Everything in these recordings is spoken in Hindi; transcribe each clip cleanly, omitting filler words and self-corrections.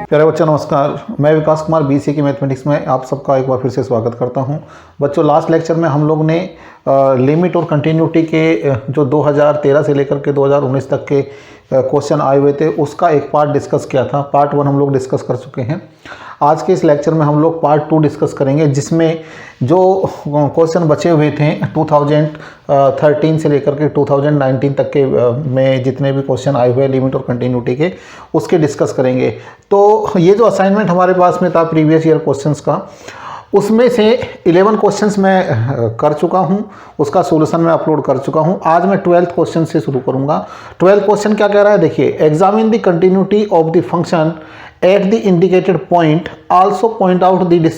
प्यारे बच्चों नमस्कार, मैं विकास कुमार बीसी की मैथमेटिक्स में आप सबका एक बार फिर से स्वागत करता हूं। बच्चों लास्ट लेक्चर में हम लोग ने लिमिट और कंटिन्यूटी के जो 2013 से लेकर के 2019 तक के क्वेश्चन आए हुए थे उसका एक पार्ट डिस्कस किया था। पार्ट 1 हम लोग डिस्कस कर चुके हैं। आज के इस लेक्चर में हम लोग पार्ट 2 डिस्कस करेंगे, जिसमें जो क्वेश्चन बचे हुए थे 2013 से लेकर के 2019 तक के में जितने भी क्वेश्चन आए हुए लिमिट और कंटिन्यूटी के, उसके डिस्कस करेंगे। तो ये जो असाइनमेंट हमारे पास में था प्रीवियस ईयर क्वेश्चंस का, उसमें से 11 क्वेश्चंस मैं कर चुका हूं, उसका सॉल्यूशन मैं अपलोड कर चुका हूं। आज मैं 12th क्वेश्चन से शुरू करूंगा। 12th क्वेश्चन क्या कह रहा है, देखिए, examine the continuity of the function at the indicated point, also point out the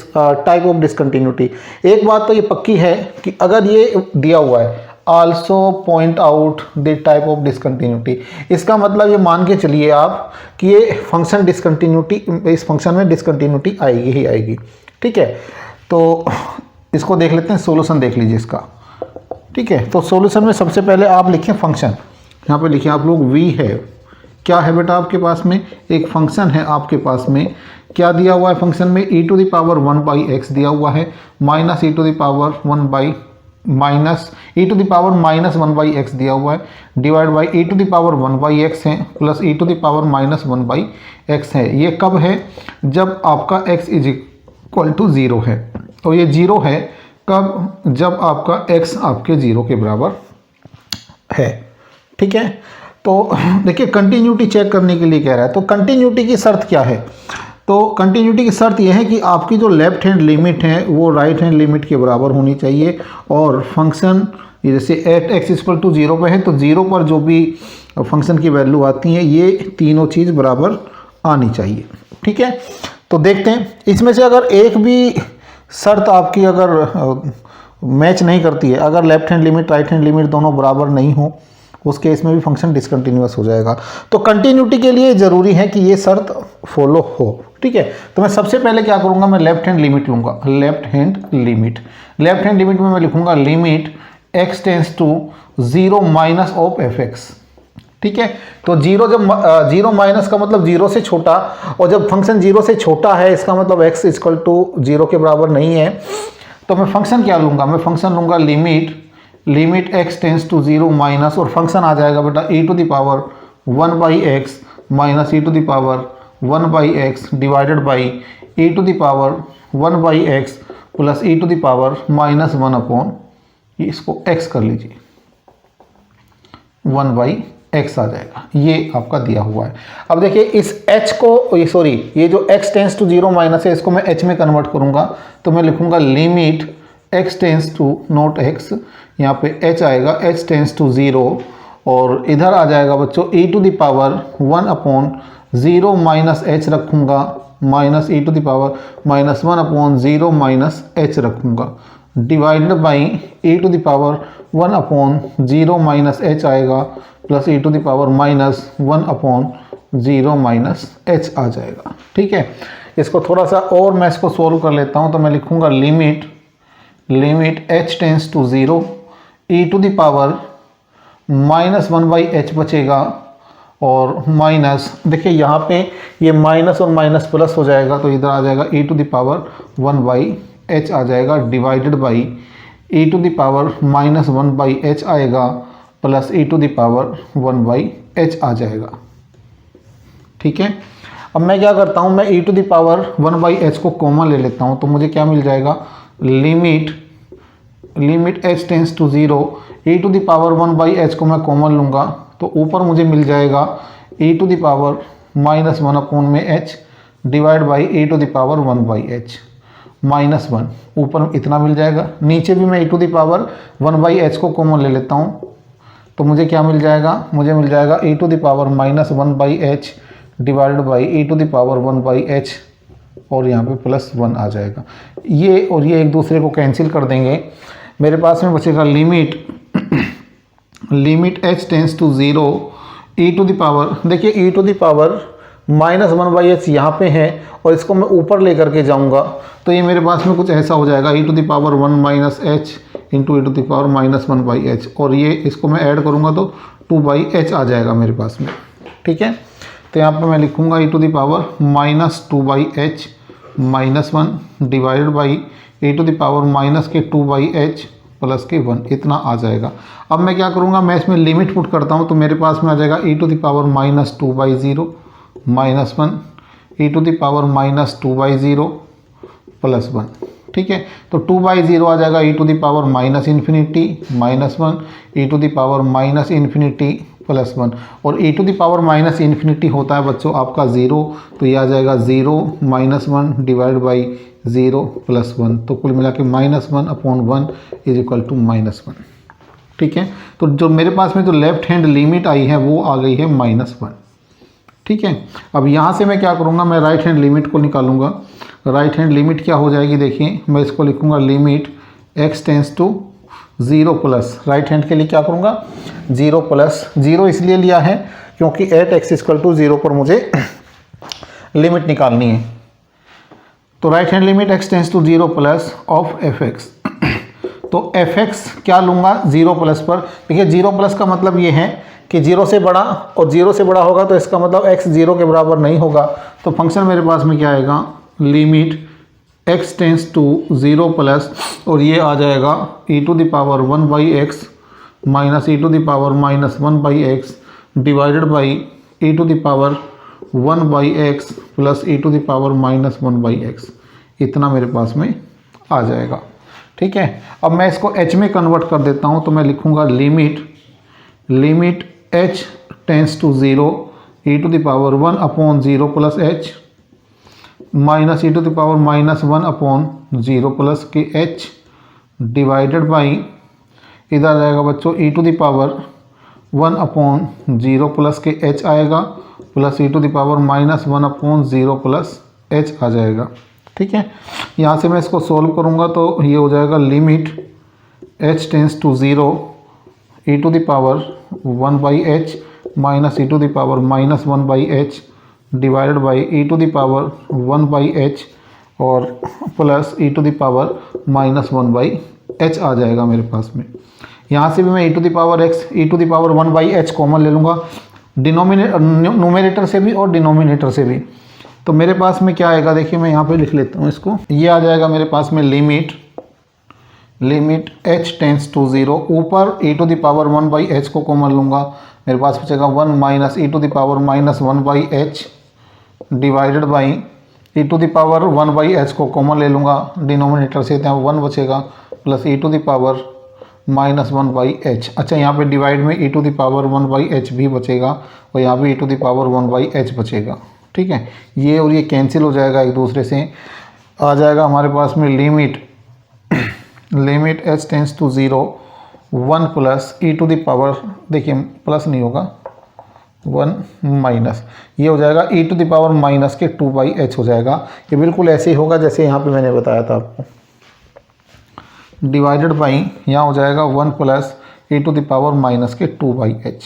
type of discontinuity. एक बात तो ये पक्की है कि अगर ये दिया हुआ है also point out the type of discontinuity, इसका मतलब ये मान के चलिए आप कि ये फंक्शन डिसकंटिन्यूटी, इस फंक्शन में डिसकंटिन्यूटी आएगी ही आएगी। ठीक है, तो इसको देख लेते हैं, सॉल्यूशन देख लीजिए इसका। ठीक है, तो सॉल्यूशन में सबसे पहले आप लिखें फंक्शन। यहाँ पे लिखिए आप लोग वी है, क्या है बेटा आपके पास में एक फंक्शन है। आपके पास में क्या दिया हुआ है फंक्शन में, e to the power 1/x दिया हुआ है, minus e to the power 1/x दिया हुआ है, divide by e to the power 1/x है, plus e to the power -1/x है। ये कब है, जब आपका x इज इक्वल टू 0 है। और ये 0 है कब, जब आपका x आपके 0 के बराबर है। ठीक है, तो देखिए कंटिन्यूटी चेक करने के लिए कह रहा है। तो कंटिन्यूटी की शर्त क्या है, तो कंटिन्यूटी की शर्त यह है कि आपकी जो लेफ्ट हैंड लिमिट है वो राइट हैंड लिमिट के बराबर होनी चाहिए। और फंक्शन जैसे एट एक्स इक्वल टू 0 पे है, तो 0 पर जो भी फंक्शन की वैल्यू आती है ये तीनों चीज़ बराबर आनी चाहिए। ठीक है, तो देखते हैं इसमें से अगर एक भी शर्त आपकी अगर मैच नहीं करती है, अगर left hand limit right hand limit दोनों बराबर नहीं हो, उस केस में भी फंक्शन डिसकंटिन्यूअस हो जाएगा। तो कंटिन्यूटी के लिए ज़रूरी है कि ये शर्त फॉलो हो। ठीक है, तो मैं सबसे पहले क्या करूंगा, मैं लेफ्ट हैंड लिमिट लूंगा। लेफ्ट हैंड लिमिट में मैं लिखूंगा limit x tends to 0 minus of fx। ठीक है, तो 0 जब 0 माइनस का मतलब 0 से छोटा, और जब फंक्शन 0 से छोटा है इसका मतलब x इक्वल टू 0 के बराबर नहीं है। तो मैं फंक्शन क्या लूंगा, मैं फंक्शन लूंगा limit x tends to 0 minus, और फंक्शन आ जाएगा बेटा e to the power 1/x minus e to the power 1/x divided by e to the power 1/x plus e to the power -1 upon, इसको x कर लीजिए, 1/x आ जाएगा। ये आपका दिया हुआ है। अब देखिए इस h को, ये जो x टेंस टू 0 माइनस है इसको मैं h में कन्वर्ट करूंगा। तो मैं लिखूंगा limit x tends to not x, यहाँ पे h आएगा, h टेंस टू 0, और इधर आ जाएगा बच्चों e to the power 1 upon 0 minus h रखूँगा, minus e to the power -1 upon 0 minus h रखूँगा, divided by e to the power 1 upon 0 minus h आएगा, plus e to the power -1 upon 0 minus h आ जाएगा। ठीक है, इसको थोड़ा सा और मैं इसको सॉल्व कर लेता हूँ। तो मैं लिखूँगा limit h tends to 0, e to the power -1/h बचेगा, और माइनस, देखिए यहाँ पे ये माइनस और माइनस प्लस हो जाएगा, तो इधर आ जाएगा e to the power 1/h आ जाएगा, divided by e to the power -1/h आएगा, plus e to the power 1/h आ जाएगा। ठीक है, अब मैं क्या करता हूँ, मैं e to the power 1/h को कॉमन ले लेता हूँ। तो मुझे क्या मिल जाएगा, limit h tends to 0, e to the power 1/h को मैं कॉमन लूँगा, तो ऊपर मुझे मिल जाएगा e to the power -1 upon में h divide by e to the power 1/h -1, ऊपर इतना मिल जाएगा। नीचे भी मैं e to the power 1/h को कॉमन ले लेता हूँ, तो मुझे क्या मिल जाएगा, मुझे मिल जाएगा e to the power -1/h divided by e to the power 1/h, और यहाँ पे +1 आ जाएगा। ये और ये एक दूसरे को कैंसिल कर देंगे, मेरे पास में बचेगा limit h tends to 0, e to the power, देखिए e to the power -1/h यहाँ पे है, और इसको मैं ऊपर लेकर के जाऊँगा तो ये मेरे पास में कुछ ऐसा हो जाएगा, e to the power 1 - h into e to the power -1/h, और ये इसको मैं ऐड करूँगा तो 2/h आ जाएगा मेरे पास में। ठीक है, तो यहाँ पे मैं लिखूँगा e to the power -2/h -1 divided by e to the power minus के 2/h प्लस के 1, इतना आ जाएगा। अब मैं क्या करूँगा, मैं इसमें लिमिट पुट करता हूँ, तो मेरे पास में आ जाएगा e to the power -2/0 -1 e to the power -2/0 plus 1, ठीक है। तो 2/0 आ जाएगा e to the power -infinity -1 e to the power -infinity plus 1, और e to the power -infinity होता है बच्चों आपका 0, तो ये आ जाएगा 0 -1 डिवाइड बाई 0 प्लस 1, तो कुल मिला के -1/1 इज इक्वल टू -1, ठीक है। तो जो मेरे पास में जो लेफ्ट हैंड लिमिट आई है वो आ गई है -1, ठीक है। अब यहाँ से मैं क्या करूँगा, मैं राइट हैंड लिमिट को निकालूंगा। राइट हैंड लिमिट क्या हो जाएगी, देखिए मैं इसको लिखूँगा limit x tends to 0 plus, right hand के लिए क्या करूँगा 0 प्लस, 0 इसलिए लिया है क्योंकि एट x इक्वल टू 0 पर मुझे लिमिट निकालनी है। तो right hand limit x tends to 0 plus of fx, तो fx क्या लूँगा 0 प्लस पर। देखिए 0 प्लस का मतलब ये है कि 0 से बड़ा, और 0 से बड़ा होगा तो इसका मतलब x 0 के बराबर नहीं होगा। तो फंक्शन मेरे पास में क्या आएगा, limit x tends to 0 plus, और ये आ जाएगा e to the power 1/x minus e to the power -1/x divided by e to the power 1/x plus e to the power -1/x, इतना मेरे पास में आ जाएगा, ठीक है। अब मैं इसको h में कन्वर्ट कर देता हूँ, तो मैं लिखूँगा limit h tends to 0 e to the power 1/0 plus h minus e to the power -1/0 plus के h डिवाइडेड बाई, इधर आ जाएगा बच्चों e to the power 1/0 plus के h आएगा, plus e to the power -1/0 plus h आ जाएगा, ठीक है। यहाँ से मैं इसको सोल्व करूँगा तो ये हो जाएगा limit h tends to 0 e to the power 1/h minus e to the power -1/h divided by e to the power 1/h और plus e to the power -1/h आ जाएगा मेरे पास में। यहाँ से भी मैं e to the power x e to the power 1/h common ले लूँगा, न्यूमरेटर से भी और डिनोमिनेटर से भी। तो मेरे पास में क्या आएगा, देखिए मैं यहाँ पे लिख लेता हूँ इसको, ये आ जाएगा मेरे पास में लिमिट h टेंस टू 0, ऊपर e to the power 1/h को कॉमन लूँगा, मेरे पास बचेगा 1 minus e to the power -1/h divided by e to the power 1/h को कॉमन ले लूँगा, डिनोमिनेटर से यहाँ 1 बचेगा, plus e to the power -1/h। अच्छा, यहाँ पे डिवाइड में e to the power 1/h भी बचेगा, और यहाँ पे e to the power 1/h बचेगा, ठीक है। ये और ये कैंसिल हो जाएगा एक दूसरे से, आ जाएगा हमारे पास में limit h tends to 0 1 plus e to the power, देखिए प्लस नहीं होगा 1 माइनस, ये हो जाएगा e to the power minus के 2/h हो जाएगा। ये बिल्कुल ऐसे ही होगा जैसे यहाँ पे मैंने बताया था आपको, डिवाइडेड बाई यहाँ हो जाएगा 1 plus e to the power minus के 2/h।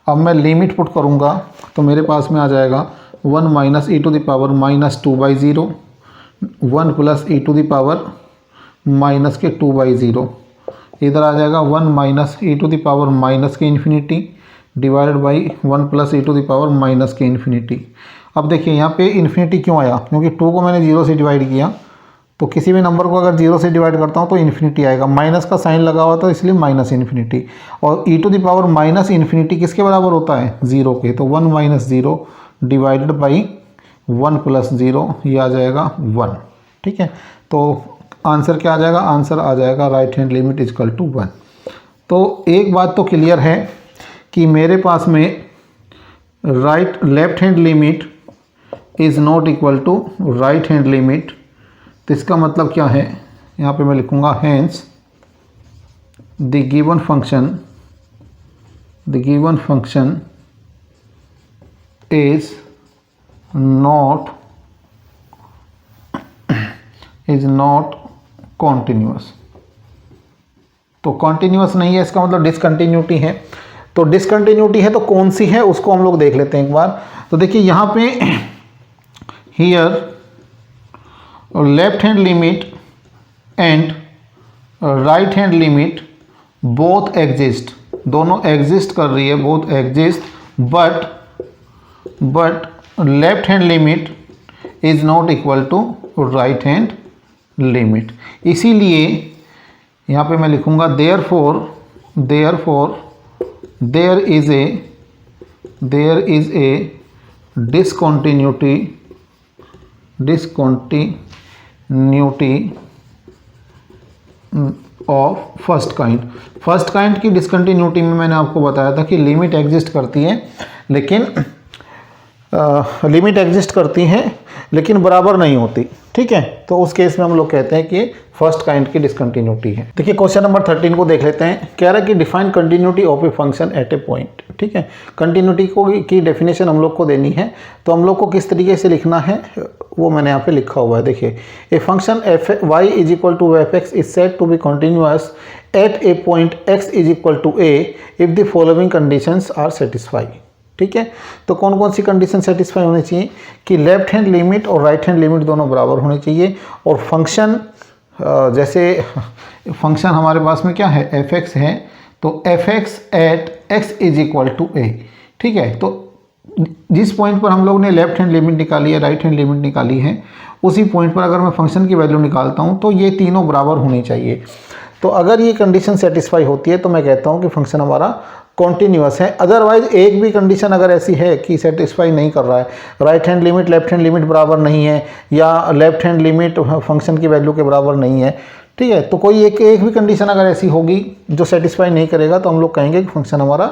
अब मैं लिमिट पुट करूँगा तो मेरे पास में आ जाएगा 1 minus e to the power -2/0 1 plus e to the power minus के 2/0, इधर आ जाएगा 1 minus e to the power minus के infinity divided by 1 plus e to the power minus के इन्फिनिटी। अब देखिए यहाँ पे इन्फिनिटी क्यों आया, क्योंकि 2 को मैंने 0 से डिवाइड किया, तो किसी भी नंबर को अगर 0 से डिवाइड करता हूँ तो इन्फिनिटी आएगा, माइनस का साइन लगा हुआ था इसलिए माइनस इन्फिनिटी, और e to the power minus infinity किसके बराबर होता है 0 के, तो 1 माइनस 0 डिवाइडेड बाई 1 प्लस 0, ये आ जाएगा 1, ठीक है। तो आंसर क्या आ जाएगा, आंसर आ जाएगा right hand limit equal to 1। तो एक बात तो क्लियर है कि मेरे पास में left hand limit is not equal to right hand limit, तो इसका मतलब क्या है, यहाँ पे मैं लिखूँगा hence the given function is not continuous. तो कॉन्टिन्यूअस नहीं है, इसका मतलब डिसकंटिन्यूटी है। तो डिसकंटिन्यूटी है तो कौन सी है उसको हम लोग देख लेते हैं एक बार। तो देखिए यहाँ पे here left hand limit and right hand limit both exist, दोनों एग्जिस्ट कर रही है, both exist, but left hand limit is not equal to right hand limit. इसीलिए यहाँ पे मैं लिखूँगा therefore there is a discontinuity of first kind की डिसकंटिन्यूटी में मैंने आपको बताया था कि लिमिट एग्जिस्ट करती है, लेकिन बराबर नहीं होती। ठीक है, तो उस केस में हम लोग कहते हैं कि फर्स्ट काइंड की डिसकंटिन्यूटी है। देखिए क्वेश्चन नंबर 13 को देख लेते हैं। कह रहा है कि define continuity of a function at a point. ठीक है, कंटिन्यूटी की डेफिनेशन हम लोग को देनी है, तो हम लोग को किस तरीके से लिखना है वो मैंने यहाँ पे लिखा हुआ है। देखिए, a function F Y is equal to F X is said to be continuous at a point X is equal to A if the following conditions are satisfy. ठीक है, तो कौन कौन सी कंडीशन सेटिस्फाई होनी चाहिए कि लेफ्ट हैंड लिमिट और राइट हैंड लिमिट दोनों बराबर होने चाहिए, और फंक्शन जैसे फंक्शन हमारे पास में क्या है, एफ एक्स है, तो f x at x is equal to a. ठीक है, तो जिस पॉइंट पर हम लोग ने लेफ्ट हैंड लिमिट निकाली है, राइट हैंड लिमिट निकाली है, उसी पॉइंट पर अगर मैं फंक्शन की वैल्यू निकालता हूँ तो ये तीनों बराबर होनी चाहिए। तो अगर ये कंडीशन सेटिस्फाई होती है तो मैं कहता हूँ कि फंक्शन हमारा कॉन्टिन्यूअस है। अदरवाइज एक भी कंडीशन अगर ऐसी है कि सेटिस्फाई नहीं कर रहा है, right hand limit left hand limit बराबर नहीं है, या लेफ्ट हैंड लिमिट फंक्शन की वैल्यू के बराबर नहीं है, ठीक है, तो कोई एक भी कंडीशन अगर ऐसी होगी जो सेटिस्फाई नहीं करेगा तो हम लोग कहेंगे कि फंक्शन हमारा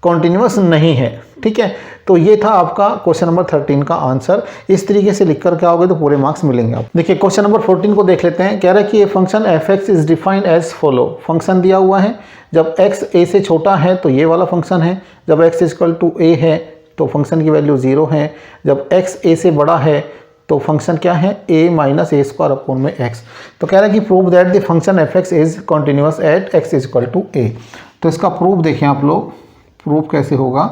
कॉन्टिन्यूअस नहीं है। ठीक है, तो ये था आपका क्वेश्चन नंबर 13 का आंसर। इस तरीके से लिख कर के आओगे तो पूरे मार्क्स मिलेंगे आप। देखिए क्वेश्चन नंबर 14 को देख लेते हैं। कह रहा है कि ये function F X is defined as follow. Function दिया हुआ है, जब x a से छोटा है तो ये वाला फंक्शन है, जब x इक्वल टू a है तो फंक्शन की वैल्यू 0 है, जब x a से बड़ा है तो फंक्शन क्या है, a minus A square upon में x। तो कह रहा है कि prove that the function F X is continuous at x equal to a। तो इसका प्रूफ देखें आप लोग, प्रूफ कैसे होगा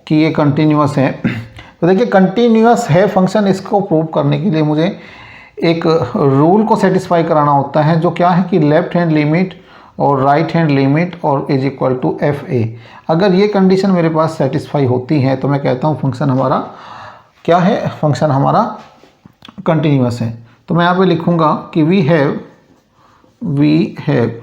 कि ये कंटिन्यूअस है। तो देखिए कंटिन्यूअस है फंक्शन, इसको प्रूव करने के लिए मुझे एक रूल को सेटिस्फाई कराना होता है, जो क्या है कि लेफ्ट हैंड लिमिट और राइट हैंड लिमिट और is equal to F A. अगर ये कंडीशन मेरे पास सेटिस्फाई होती है तो मैं कहता हूँ फंक्शन हमारा क्या है, फंक्शन हमारा कंटिन्यूअस है। तो मैं यहाँ पे लिखूँगा कि वी हैव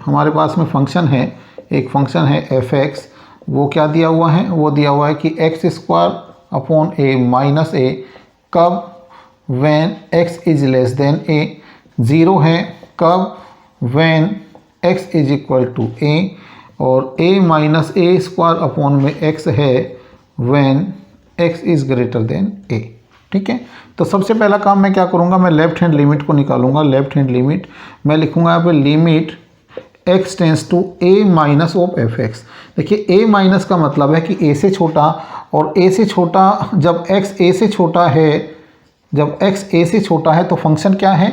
हमारे पास में फंक्शन है, एक फंक्शन है एफ एक्स, वो क्या दिया हुआ है, वो दिया हुआ है कि x square upon a minus a, कब, when x is less than a. 0 है कब, when x is equal to a, और a minus A square upon में x है when x is greater than a। ठीक है, तो सबसे पहला काम मैं क्या करूँगा, मैं लेफ्ट हैंड लिमिट को निकालूंगा। लेफ्ट हैंड लिमिट मैं लिखूँगा यहाँ पे limit x tends to a minus of F X. देखिए a माइनस का मतलब है कि a से छोटा, और a से छोटा जब x a से छोटा है, जब x a से छोटा है तो फंक्शन क्या है,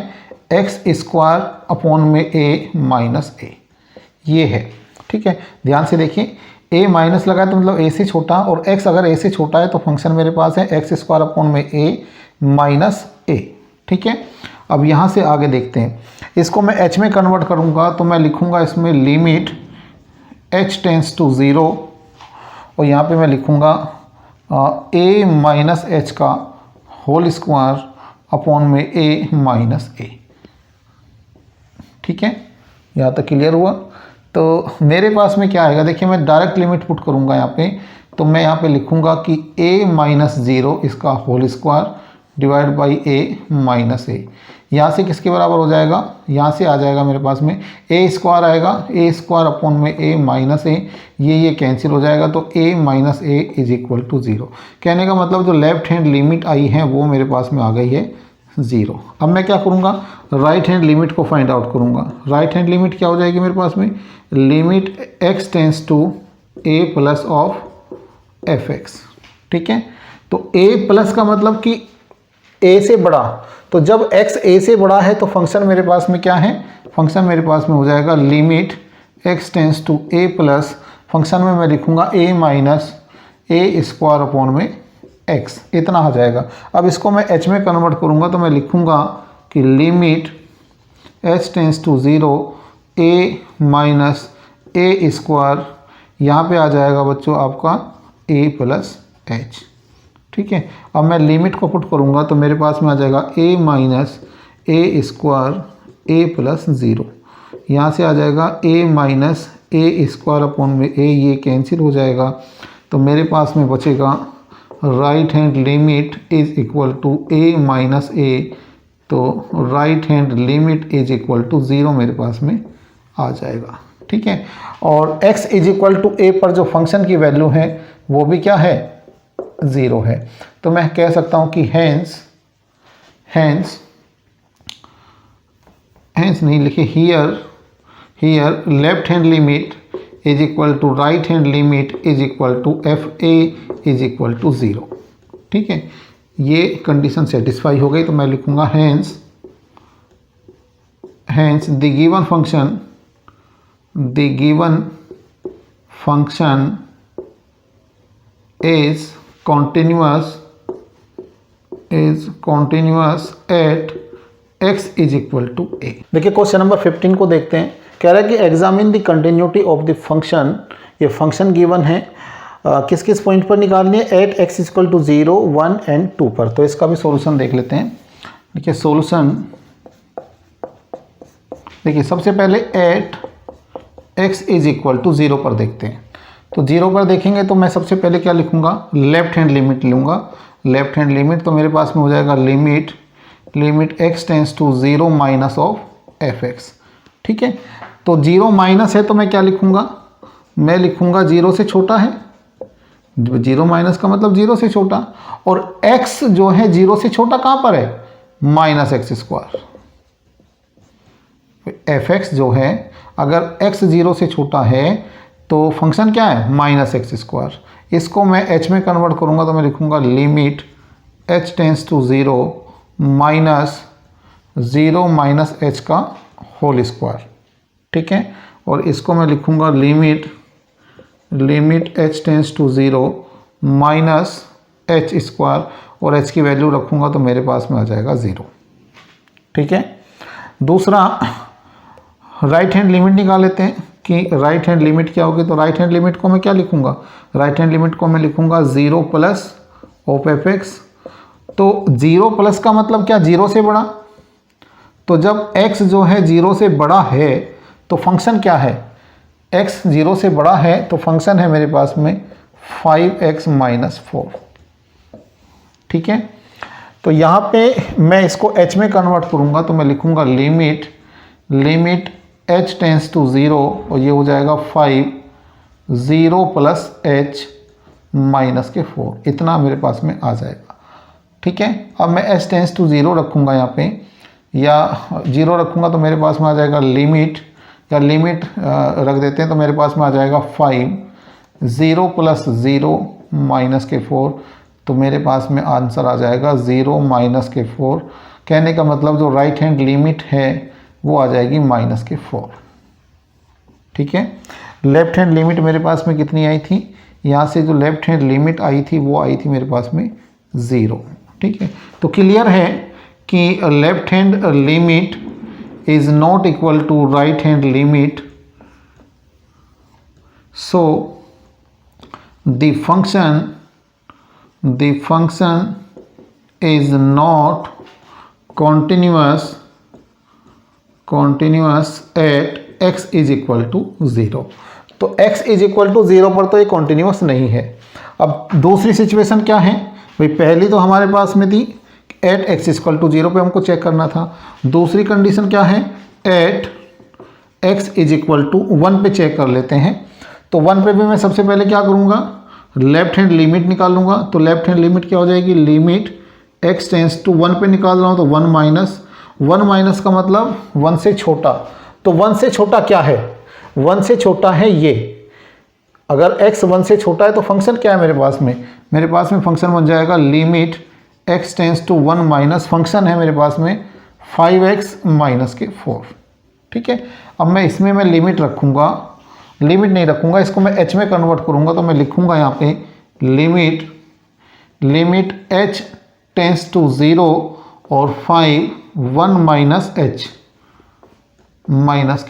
एक्स स्क्वायर अपॉन में ए माइनस ए, ये है। ठीक है, ध्यान से देखिए, ए माइनस लगा है तो मतलब ए से छोटा, और एक्स अगर ए से छोटा है तो फंक्शन मेरे पास है एक्स स्क्वायर अपॉन में ए माइनस ए। ठीक है, अब यहाँ से आगे देखते हैं, इसको मैं एच में कन्वर्ट करूँगा तो मैं लिखूँगा इसमें लिमिट एच टेंस टू 0, और यहाँ पे मैं लिखूँगा ए माइनस एच का होल स्क्वायर अपॉन में ए माइनस ए। ठीक है, यहाँ तक क्लियर हुआ। तो मेरे पास में क्या आएगा, देखिए मैं डायरेक्ट लिमिट पुट करूँगा यहाँ पे, तो मैं यहाँ पे लिखूँगा कि a माइनस 0 इसका whole square divide by a minus a. यहाँ से किसके बराबर हो जाएगा, यहाँ से आ जाएगा मेरे पास में a स्क्वायर आएगा, a स्क्वायर अपॉन में a माइनस ए, ये कैंसिल हो जाएगा, तो a minus A is equal to 0। कहने का मतलब जो लेफ्ट हैंड लिमिट आई है वो मेरे पास में आ गई है 0। अब मैं क्या करूँगा, राइट हैंड लिमिट को फाइंड आउट करूँगा। राइट हैंड लिमिट क्या हो जाएगी मेरे पास में, limit x tends to a plus of F X. ठीक है, तो a प्लस का मतलब कि a से बड़ा, तो जब x a से बड़ा है तो फंक्शन मेरे पास में क्या है, फंक्शन मेरे पास में हो जाएगा limit x tends to a plus, function में मैं लिखूँगा a minus A square upon में x, इतना हो जाएगा। अब इसको मैं h में कन्वर्ट करूँगा तो मैं लिखूँगा कि limit h tends to 0 a minus A square, यहाँ पे आ जाएगा बच्चों आपका a प्लस h। ठीक है। अब मैं लिमिट को पुट करूँगा तो मेरे पास में आ जाएगा a minus A square a plus zero. यहाँ से आ जाएगा a minus A square upon में a, ये कैंसिल हो जाएगा। तो मेरे पास में बचेगा right hand limit is equal to a minus a. तो right hand limit is equal to 0 मेरे पास में आ जाएगा, ठीक है। और x is equal to a पर जो फंक्शन की वैल्यू है वो भी क्या है, 0 है। तो मैं कह सकता हूँ कि हैंस नहीं लिखे, here left hand limit is equal to right hand limit is equal to F A is equal to 0, ठीक है। ये कंडीशन सेटिस्फाई हो गई तो मैं लिखूंगा hence the given function is continuous at x is equal to a। देखिए क्वेश्चन नंबर 15 को देखते हैं। कह रहा है कि examine the continuity of the function. ये फंक्शन गिवन है, किस किस पॉइंट पर निकालनी है, at x equal to 0, 1 and 2 पर। तो इसका भी सॉल्यूशन देख लेते हैं। देखिए सॉल्यूशन, देखिए सबसे पहले at x is equal to 0 पर देखते हैं। तो 0 पर देखेंगे तो मैं सबसे पहले क्या लिखूंगा, लेफ्ट हैंड लिमिट लूँगा। लेफ्ट हैंड लिमिट तो मेरे पास में हो जाएगा limit x tends to 0 minus of fx, ठीक है। तो 0 माइनस है तो मैं क्या लिखूंगा, मैं लिखूंगा 0 से छोटा है। 0 माइनस का मतलब 0 से छोटा, और x जो है 0 से छोटा कहाँ पर है, माइनस एक्स स्क्वायर। fx जो है अगर x 0 से छोटा है तो फंक्शन क्या है, माइनस एक्स स्क्वायर। इसको मैं h में कन्वर्ट करूंगा तो मैं लिखूंगा limit h tends to 0 minus 0 minus h का होल स्क्वायर, ठीक है। और इसको मैं लिखूंगा limit h tends to 0 minus h square, और h की वैल्यू रखूंगा तो मेरे पास में आ जाएगा 0, ठीक है। दूसरा राइट हैंड लिमिट निकाल लेते हैं कि राइट हैंड लिमिट क्या होगी। तो राइट हैंड लिमिट को मैं क्या लिखूंगा, राइट हैंड लिमिट को मैं लिखूंगा 0 प्लस ऑफ एफ एक्स। तो 0 प्लस का मतलब क्या, 0 से बड़ा। तो जब x जो है 0 से बड़ा है तो फंक्शन क्या है, x 0 से बड़ा है तो फंक्शन है मेरे पास में 5x माइनस 4, ठीक है। तो यहाँ पे मैं इसको h में कन्वर्ट करूँगा तो मैं लिखूँगा लिमिट h टेंस टू 0, और ये हो जाएगा 0 प्लस h माइनस के 4, इतना मेरे पास में आ जाएगा, ठीक है। अब मैं h टेंस टू 0 रखूँगा यहाँ पे, या 0 रखूँगा तो मेरे पास में आ जाएगा लिमिट रख देते हैं तो मेरे पास में आ जाएगा 0 प्लस 0 माइनस के 4, तो मेरे पास में आंसर आ जाएगा 0 माइनस के 4। कहने का मतलब जो राइट हैंड लिमिट है वो आ जाएगी माइनस के 4, ठीक है। लेफ्ट हैंड लिमिट मेरे पास में कितनी आई थी, यहाँ से जो लेफ्ट हैंड लिमिट आई थी वो आई थी मेरे पास में 0, ठीक है। तो क्लियर है कि left hand limit is not equal to right hand limit, so the function is not continuous at x is equal to 0। तो x इज इक्वल टू 0 पर तो ये कॉन्टिन्यूस नहीं है। अब दूसरी सिचुएशन क्या है भाई, पहली तो हमारे पास में थी एट x इक्वल टू 0 पे हमको चेक करना था। दूसरी कंडीशन क्या है, at x is equal to 1 पे चेक कर लेते हैं। तो 1 पे भी मैं सबसे पहले क्या करूँगा, लेफ्ट हैंड लिमिट निकालूंगा। तो लेफ्ट हैंड लिमिट क्या हो जाएगी, लिमिट x टेंस टू 1 पे निकाल रहा हूँ तो 1 माइनस का मतलब 1 से छोटा। तो 1 से छोटा क्या है, 1 से छोटा है ये। अगर x 1 से छोटा है तो फंक्शन क्या है मेरे पास में फंक्शन बन जाएगा limit x tends to 1 minus, function है मेरे पास में 5x माइनस के 4, ठीक है। अब मैं इसमें लिमिट नहीं रखूँगा, इसको मैं h में कन्वर्ट करूँगा तो मैं लिखूँगा यहाँ पे लिमिट h टेंस टू 0 और 1 माइनस h माइनस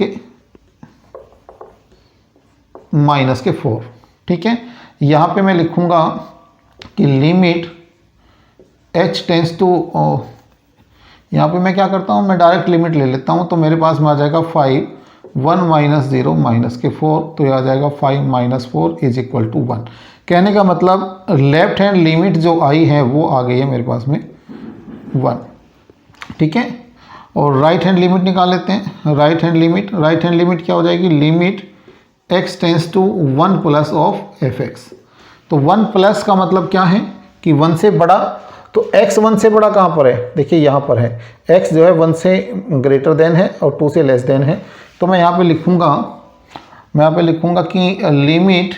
के 4, ठीक है। यहाँ पे मैं लिखूँगा कि h टेंस टू, यहाँ पे मैं क्या करता हूँ, मैं डायरेक्ट लिमिट ले लेता हूँ, तो मेरे पास में आ जाएगा 5, 1 माइनस 0 माइनस के 4, तो ये आ जाएगा 5 माइनस 4 इज इक्वल टू 1। कहने का मतलब लेफ्ट हैंड लिमिट जो आई है वो आ गई है मेरे पास में 1, ठीक है। और राइट हैंड लिमिट निकाल लेते हैं। राइट हैंड लिमिट क्या हो जाएगी, limit x tends to 1 plus of fx। तो 1 प्लस का मतलब क्या है कि 1 से बड़ा, तो x 1 से बड़ा कहाँ पर है, देखिए यहाँ पर है, x जो है 1 से ग्रेटर देन है और 2 से लेस देन है। तो मैं यहाँ पे लिखूँगा कि limit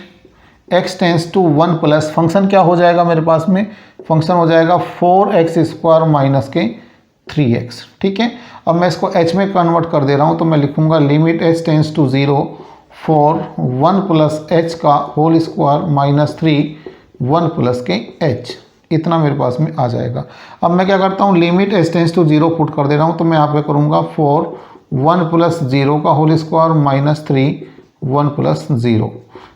x tends to 1 plus, function क्या हो जाएगा मेरे पास में, फंक्शन हो जाएगा 4x स्क्वायर माइनस के 3x, ठीक है। अब मैं इसको h में कन्वर्ट कर दे रहा हूँ, तो मैं लिखूँगा limit h tends to 0 for 1 plus h का होल स्क्वायर माइनस 3 1 प्लस के h, इतना मेरे पास में आ जाएगा। अब मैं क्या करता हूँ, limit h tends to 0 put कर दे रहा हूँ, तो मैं यहाँ पे करूँगा फॉर 1 प्लस 0 का होल स्क्वायर माइनस 3 1 प्लस 0,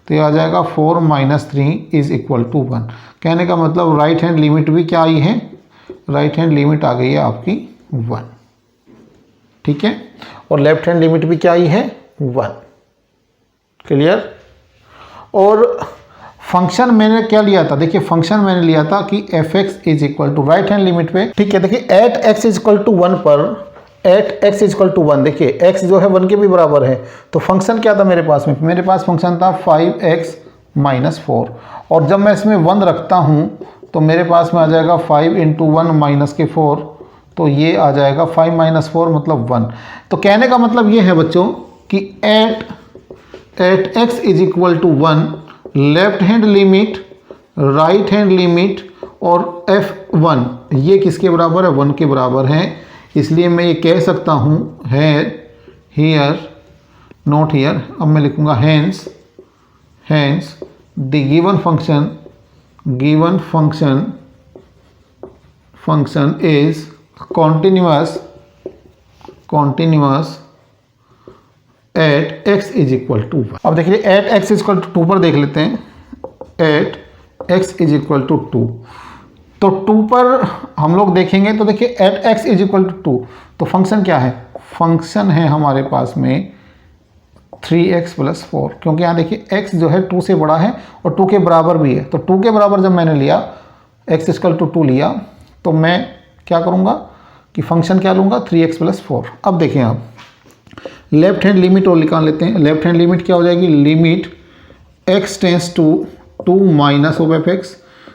तो ये आ जाएगा 4 माइनस 3 इज इक्वल टू 1। कहने का मतलब राइट हैंड लिमिट भी क्या आई है, राइट हैंड लिमिट आ गई है आपकी 1, ठीक है। और लेफ्ट हैंड लिमिट भी क्या आई है 1, क्लियर। और फंक्शन मैंने क्या लिया था, देखिए फंक्शन मैंने लिया था कि fx is equal to right hand limit पे, ठीक है। देखिए at x is equal to 1 पर, at x is equal to 1, देखिए x जो है 1 के भी बराबर है, तो फंक्शन क्या था मेरे पास में, मेरे पास फंक्शन था 5x माइनस 4, और जब मैं इसमें 1 रखता हूँ तो मेरे पास में आ जाएगा 5 इंटू 1 माइनस के 4, तो ये आ जाएगा 5 माइनस 4 मतलब 1। तो कहने का मतलब ये है बच्चों कि at x is equal to 1, left hand limit, right hand limit और f1 ये किसके बराबर है, 1 के बराबर है। इसलिए मैं ये कह सकता हूँ है हियर नॉट हियर, अब मैं लिखूँगा hence the given function is continuous at x is equal to 1। अब देखिए at x is equal to 2 पर देख लेते हैं, at x is equal to 2, तो 2 पर हम लोग देखेंगे, तो देखिए at x is equal to 2, तो फंक्शन क्या है, फंक्शन है हमारे पास में 3x प्लस 4, क्योंकि यहाँ देखिए x जो है 2 से बड़ा है और 2 के बराबर भी है, तो 2 के बराबर जब मैंने लिया x इक्वल टू 2 लिया, तो मैं क्या करूँगा कि फंक्शन क्या लूँगा 3x प्लस 4। अब देखें आप लेफ्ट हैंड लिमिट और निकाल लेते हैं। लेफ्ट हैंड लिमिट क्या हो जाएगी, limit x tends to 2 minus of fx,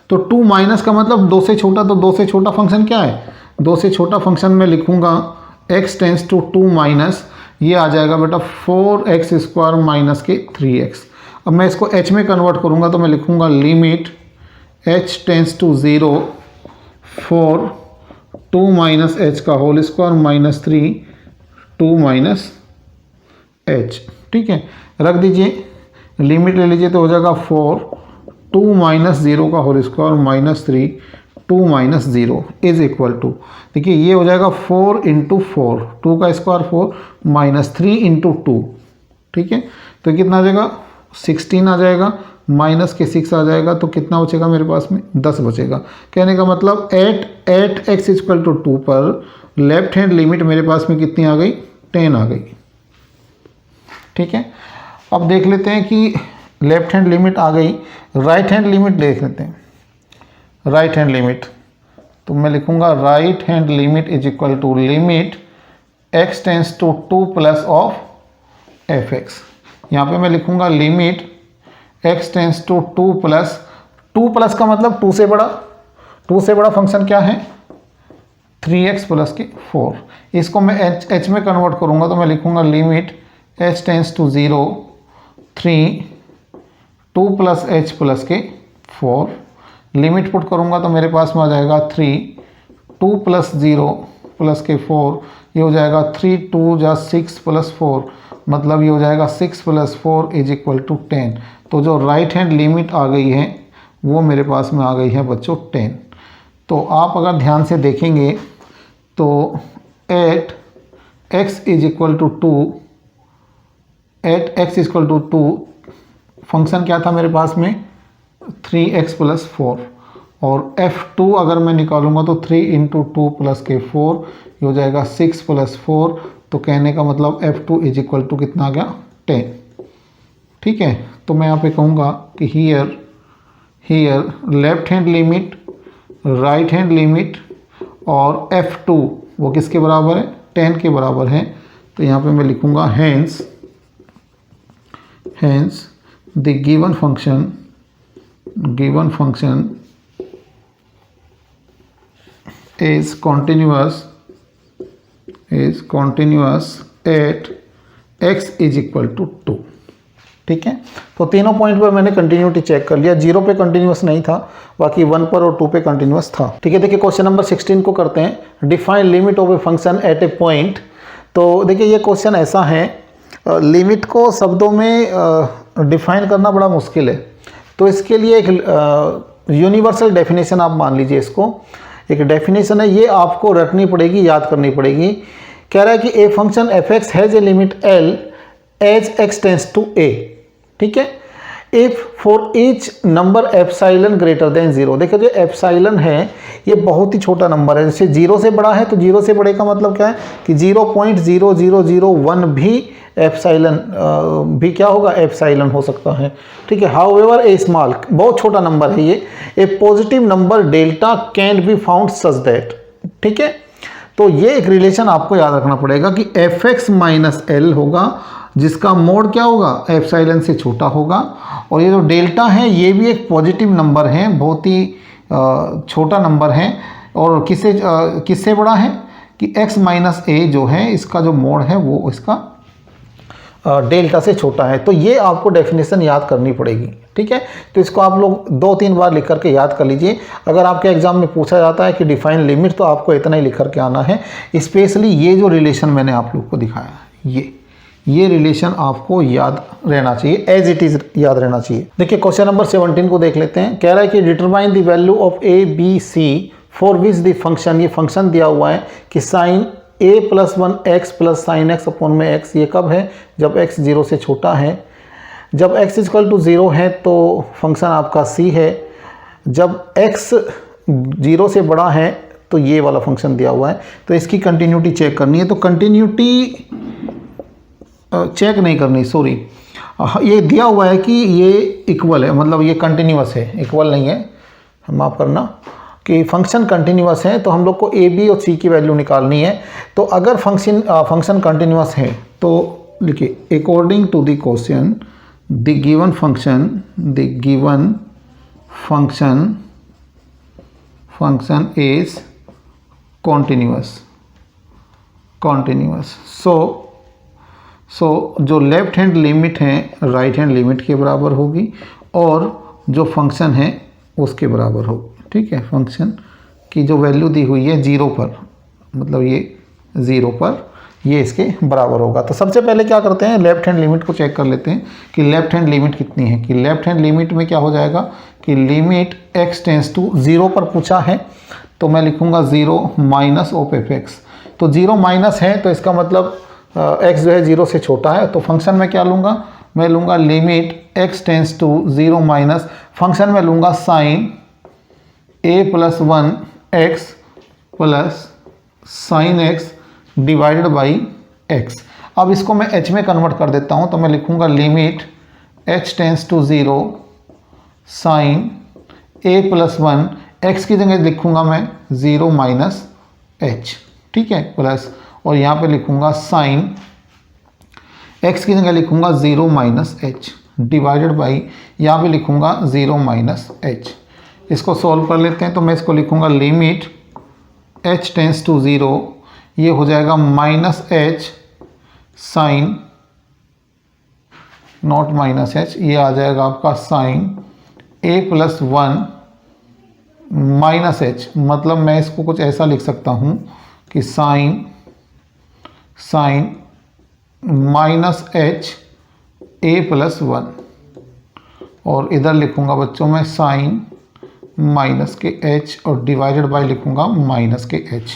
तो 2 माइनस का मतलब 2 से छोटा, तो 2 से छोटा फंक्शन क्या है, 2 से छोटा फंक्शन मैं लिखूंगा x टेंस टू 2 माइनस, ये आ जाएगा बेटा 4x स्क्वायर माइनस के 3x। अब मैं इसको h में कन्वर्ट करूंगा, तो मैं लिखूंगा limit h tends to 0 for 2 minus h का whole square minus 3 2 minus h, ठीक है। रख दीजिए, लिमिट ले लीजिए, तो हो जाएगा 4 2 माइनस 0 का whole square minus 3 2 minus 0 is equal to, देखिए ये हो जाएगा 4 इंटू 4, 2 का स्क्वायर 4 माइनस 3 इंटू 2, ठीक है। तो कितना आ जाएगा 16 आ जाएगा, माइनस के 6 आ जाएगा, तो कितना बचेगा मेरे पास में 10 बचेगा। कहने का मतलब एट x इक्वल टू 2 पर लेफ्ट हैंड लिमिट मेरे पास में कितनी आ गई, 10 आ गई, ठीक है। अब देख लेते हैं कि लेफ्ट हैंड लिमिट आ गई, राइट हैंड लिमिट देख लेते हैं। राइट हैंड लिमिट, तो मैं लिखूंगा right hand limit is equal to limit x tends to 2 plus of fx। यहाँ पे मैं लिखूंगा limit x tends to 2 plus का मतलब 2 से बड़ा फंक्शन क्या है 3x प्लस के 4। इसको मैं h में कन्वर्ट करूंगा, तो मैं लिखूंगा limit h tends to 0 3 2 plus h plus के 4। लिमिट पुट करूंगा तो मेरे पास में आ जाएगा 3 2 प्लस 0 प्लस के 4, ये हो जाएगा 3 2 जा 6 प्लस 4, मतलब ये हो जाएगा 6 प्लस 4 इज इक्वल टू 10। तो जो राइट हैंड लिमिट आ गई है वो मेरे पास में आ गई है बच्चों 10। तो आप अगर ध्यान से देखेंगे तो at x is equal to 2, at x equal to 2 function क्या था मेरे पास में 3x प्लस 4, और F2 अगर मैं निकालूंगा तो 3 इंटू 2 प्लस के 4, ये हो जाएगा 6 प्लस 4। तो कहने का मतलब F2 इज इक्वल टू कितना आ गया 10। ठीक है, तो मैं यहाँ पे कहूँगा कि here left hand limit, right hand limit और F2 वो किसके बराबर है 10 के बराबर है। तो यहाँ पे मैं लिखूँगा hence the given function is continuous at x is equal to 2। ठीक है, तो तीनों पॉइंट पर मैंने कंटिन्यूटी चेक कर लिया। 0 पे कंटिन्यूस नहीं था, बाकी 1 पर और 2 पे कंटिन्यूस था। ठीक है, देखिए क्वेश्चन नंबर 16 को करते हैं। Define limit of a function at a point. तो देखिए ये क्वेश्चन ऐसा है, लिमिट को शब्दों में डिफाइन करना बड़ा मुश्किल है, तो इसके लिए एक यूनिवर्सल डेफिनेशन आप मान लीजिए, इसको एक डेफिनेशन है, ये आपको रटनी पड़ेगी, याद करनी पड़ेगी। कह रहा है कि a function F x has a limit l as x tends to a. ठीक है, if for each number epsilon greater than 0। देखिए जो एप्साइलन है ये बहुत ही छोटा नंबर है, जैसे 0 से बड़ा है, तो 0 से बड़े का मतलब क्या है कि 0.0001 भी एप्साइलन भी क्या होगा एप्साइलन हो सकता है। ठीक है, हाउएवर ए स्मॉल, बहुत छोटा नंबर है ये, a positive number delta can be found such that. ठीक है, तो ये एक रिलेशन आपको याद रखना पड़ेगा कि एफ एक्स माइनस एल होगा जिसका मोड क्या होगा एप्साइलन से छोटा होगा, और ये जो डेल्टा है ये भी एक पॉजिटिव नंबर है, बहुत ही छोटा नंबर है, और किससे बड़ा है कि x माइनस ए जो है इसका जो मोड है वो इसका डेल्टा से छोटा है। तो ये आपको डेफिनेशन याद करनी पड़ेगी। ठीक है, तो इसको आप लोग 2-3 बार लिख करके याद कर लीजिए। अगर आपके एग्जाम में पूछा जाता है कि डिफाइन लिमिट, तो आपको इतना ही लिख करके आना है। स्पेशली ये जो रिलेशन मैंने आप लोग को दिखाया, ये रिलेशन आपको याद रहना चाहिए, एज इट इज याद रहना चाहिए। देखिए क्वेश्चन नंबर 17 को देख लेते हैं। कह रहा है कि determine the value of a b c for which the function, ये फंक्शन दिया हुआ है कि sine a plus 1x plus sine x upon में x, ये कब है जब x 0 से छोटा है। जब x इक्वल टू 0 है तो फंक्शन आपका c है, जब x 0 से बड़ा है तो ये वाला फंक्शन दिया हुआ है। तो इसकी कंटिन्यूटी चेक करनी है, तो कंटिन्यूटी चेक नहीं करनी, सॉरी, ये दिया हुआ है कि ये इक्वल है, मतलब ये कंटिन्यूअस है, इक्वल नहीं है, माफ़ करना, कि फंक्शन कंटिन्यूअस है। तो हम लोग को ए बी और सी की वैल्यू निकालनी है। तो अगर फंक्शन कंटिन्यूअस है तो लिखिए according to the question the given function is continuous. So जो लेफ्ट हैंड लिमिट है राइट हैंड लिमिट के बराबर होगी, और जो फंक्शन है उसके बराबर होगी। ठीक है, फंक्शन की जो वैल्यू दी हुई है 0 पर, मतलब ये 0 पर, ये इसके बराबर होगा। तो सबसे पहले क्या करते हैं, लेफ्ट हैंड लिमिट को चेक कर लेते हैं कि लेफ्ट हैंड लिमिट कितनी है। कि लेफ्ट हैंड लिमिट में क्या हो जाएगा कि लिमिट x टेंस टू 0 पर पूछा है, तो मैं लिखूंगा 0 माइनस ऑफ एफ एक्स। तो 0 माइनस है तो इसका मतलब x जो है 0 से छोटा है। तो फंक्शन में क्या लूँगा, मैं लूँगा limit x tends to 0 minus, function में लूँगा sine a plus 1 x plus sine x divided by x। अब इसको मैं h में कन्वर्ट कर देता हूँ, तो मैं लिखूँगा limit h tends to 0 sine a plus 1, x की जगह लिखूँगा मैं 0 माइनस h। ठीक है, प्लस, और यहाँ पे लिखूँगा साइन x की जगह लिखूँगा 0 माइनस h डिवाइडेड बाई, यहाँ पे लिखूँगा 0 माइनस h। इसको सॉल्व कर लेते हैं, तो मैं इसको लिखूँगा लिमिट h टेंस टू 0, ये हो जाएगा minus h sine, not minus h, ये आ जाएगा आपका sine a plus 1 minus h। मतलब मैं इसको कुछ ऐसा लिख सकता हूँ कि sine minus h a plus 1, और इधर लिखूँगा बच्चों मैं साइन माइनस के h, और डिवाइडेड बाय लिखूँगा माइनस के h।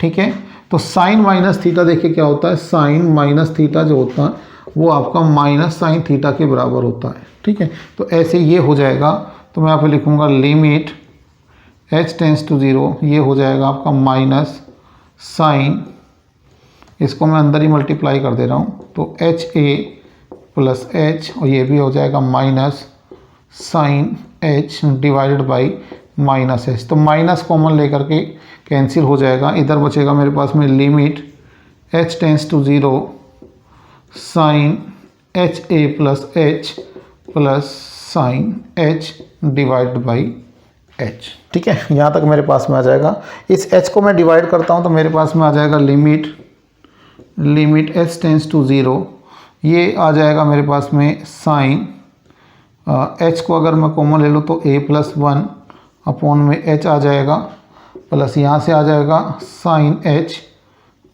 ठीक है, तो साइन माइनस थीटा देखिए क्या होता है, साइन माइनस थीटा जो होता है वो आपका माइनस साइन थीटा के बराबर होता है। ठीक है, तो ऐसे ये हो जाएगा। तो मैं यहाँ पे लिखूँगा लिमिट h टेंस टू 0 ये हो जाएगा आपका माइनस साइन, इसको मैं अंदर ही मल्टीप्लाई कर दे रहा हूँ, तो एच ए प्लस एच, और ये भी हो जाएगा minus sine h divided by minus h. तो माइनस कॉमन लेकर के कैंसिल हो जाएगा, इधर बचेगा मेरे पास में limit h tends to 0 sine h a plus sine h divide by h. ठीक है, यहाँ तक मेरे पास में आ जाएगा। इस h को मैं डिवाइड करता हूँ तो मेरे पास में आ जाएगा लिमिट h टेंस टू 0, ये आ जाएगा मेरे पास में साइन h को अगर मैं कॉमन ले लूँ तो a प्लस 1 अपॉन में h आ जाएगा, प्लस यहाँ से आ जाएगा साइन h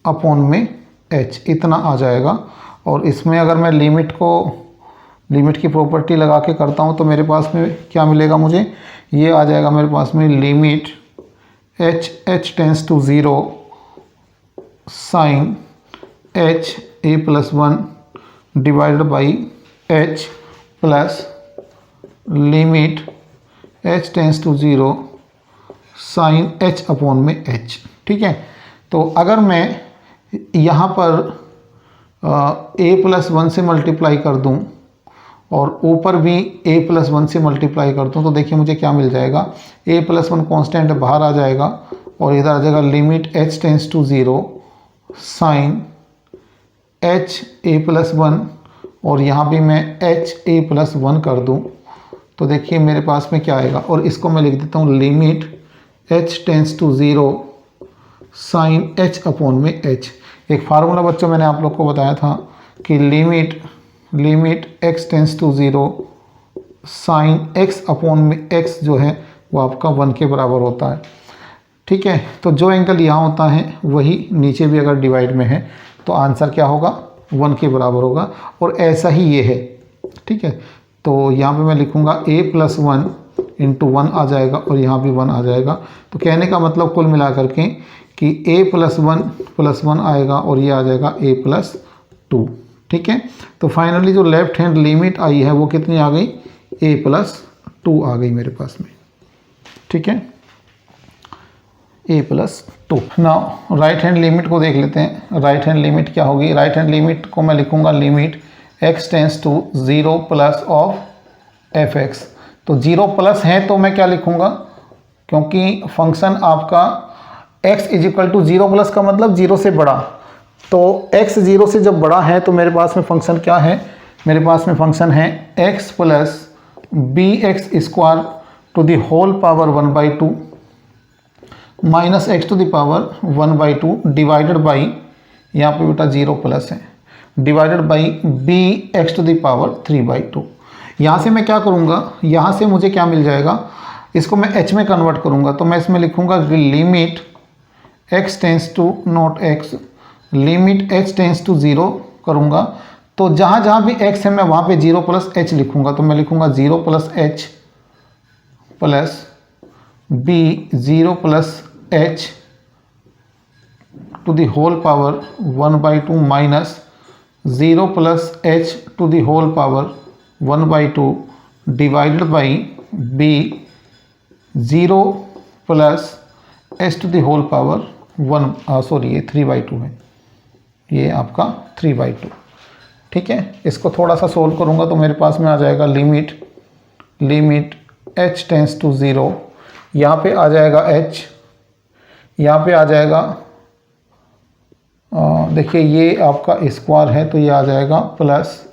अपॉन में h, इतना आ जाएगा। और इसमें अगर मैं लिमिट की प्रॉपर्टी लगा के करता हूँ तो मेरे पास में क्या मिलेगा मुझे, ये आ जाएगा मेरे पास में limit h tends to 0 sine h a plus 1 divided by h plus limit h tends to 0 sine h upon में h। ठीक है, तो अगर मैं यहाँ पर a प्लस 1 से मल्टीप्लाई कर दूँ और ऊपर भी a प्लस 1 से मल्टीप्लाई कर दूँ तो देखिए मुझे क्या मिल जाएगा, a प्लस 1 कॉन्स्टेंट बाहर आ जाएगा और इधर आ जाएगा limit h tends to 0 sine h a plus 1, और यहाँ भी मैं h a प्लस 1 कर दूँ तो देखिए मेरे पास में क्या आएगा, और इसको मैं लिख देता हूँ limit h tends to 0 sine h upon में h। एक फार्मूला बच्चों मैंने आप लोग को बताया था कि limit x tends to 0 sine x upon में x जो है वो आपका 1 के बराबर होता है। ठीक है, तो जो एंगल यहाँ होता है वही नीचे भी अगर डिवाइड में है तो आंसर क्या होगा, 1 के बराबर होगा, और ऐसा ही ये है। ठीक है, तो यहाँ पे मैं लिखूँगा a प्लस 1 इंटू 1 आ जाएगा और यहाँ भी 1 आ जाएगा। तो कहने का मतलब कुल मिला करके कि a प्लस 1 आएगा और ये आ जाएगा a प्लस 2। ठीक है, तो फाइनली जो लेफ्ट हैंड लिमिट आई है वो कितनी आ गई, a प्लस 2 आ गई मेरे पास में। ठीक है, a plus 2। Now right hand limit को देख लेते हैं। राइट हैंड लिमिट क्या होगी, राइट हैंड लिमिट को मैं लिखूंगा limit x tends to 0 plus of fx। तो 0 प्लस है तो मैं क्या लिखूंगा, क्योंकि फंक्शन आपका x is equal to 0 plus का मतलब 0 से बड़ा, तो x 0 से जब बड़ा है तो मेरे पास में फंक्शन क्या है, मेरे पास में फंक्शन है x plus b x square to the whole power 1/2 minus x to the power 1/2 divided by, यहाँ पे बेटा 0 प्लस है, divided by b x to the power 3/2। यहाँ से मैं क्या करूँगा, यहाँ से मुझे क्या मिल जाएगा, इसको मैं h में कन्वर्ट करूँगा तो मैं इसमें लिखूँगा limit x tends to not x, limit h tends to 0 करूँगा तो जहाँ जहाँ भी x है मैं वहाँ पे 0 प्लस h लिखूँगा। तो मैं लिखूँगा 0 plus h plus b 0 plus h to the whole power 1/2 minus 0 plus h to the whole power 1/2 divided by b 0 plus h to the whole power 3/2 है, ये आपका 3/2। ठीक है, इसको थोड़ा सा सोल्व करूँगा तो मेरे पास में आ जाएगा लिमिट h टेंस टू 0, यहाँ पे आ जाएगा h, यहाँ पे आ जाएगा देखिए ये आपका स्क्वायर है तो ये आ जाएगा plus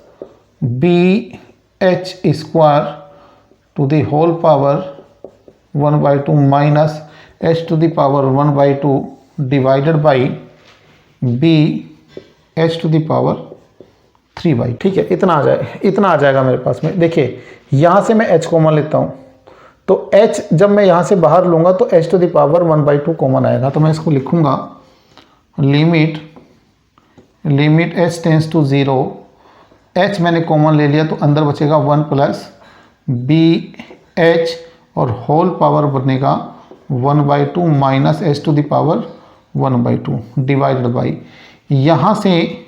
b h square to the whole power 1/2 minus h to the power 1/2 divided by b h to the power 3/2। ठीक है, इतना आ जाएगा मेरे पास में। देखिए यहाँ से मैं h कॉमन लेता हूँ तो h जब मैं यहाँ से बाहर लूँगा तो h to the power 1/2 common आएगा, तो मैं इसको लिखूँगा limit h tends to 0, h मैंने कॉमन ले लिया तो अंदर बचेगा 1 प्लस बी एच और होल पावर बनेगा 1/2 minus h to the power 1/2 divided by, यहाँ से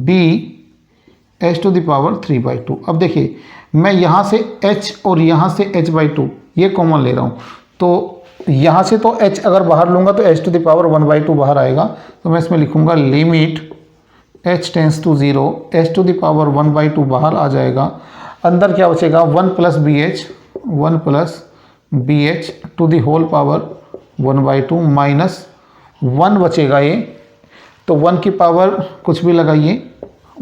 b h to the power 3/2। अब देखिए मैं यहाँ से h और यहाँ से h/2 ये कॉमन ले रहा हूँ, तो यहाँ से तो h अगर बाहर लूँगा तो h टू द पावर 1/2 बाहर आएगा, तो मैं इसमें लिखूँगा limit h tends to 0, h to the power 1/2 बाहर आ जाएगा, अंदर क्या बचेगा 1 plus b h to the whole power 1/2 minus 1 बचेगा ये, तो 1 की पावर कुछ भी लगाइए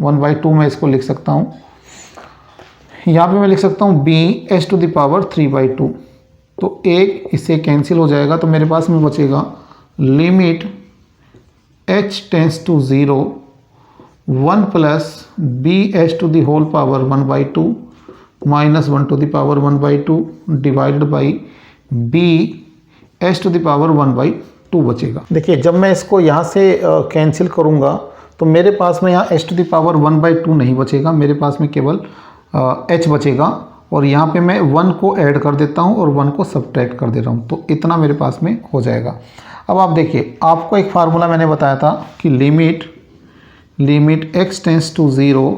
1/2 मैं इसको लिख सकता हूँ। यहाँ पे मैं लिख सकता हूँ b h to the power 3/2, तो एक इससे कैंसिल हो जाएगा, तो मेरे पास में बचेगा limit h tends to 0 1 plus b h to the whole power 1/2 minus 1 to the power 1/2 divided by b h to the power 1/2 बचेगा। देखिए जब मैं इसको यहाँ से कैंसिल करूँगा तो मेरे पास में यहाँ h टू द पावर 1/2 नहीं बचेगा, मेरे पास में केवल h बचेगा, और यहाँ पे मैं 1 को ऐड कर देता हूँ और 1 को सब्ट्रैक्ट कर दे रहा हूँ, तो इतना मेरे पास में हो जाएगा। अब आप देखिए, आपको एक फार्मूला मैंने बताया था कि limit x tends to 0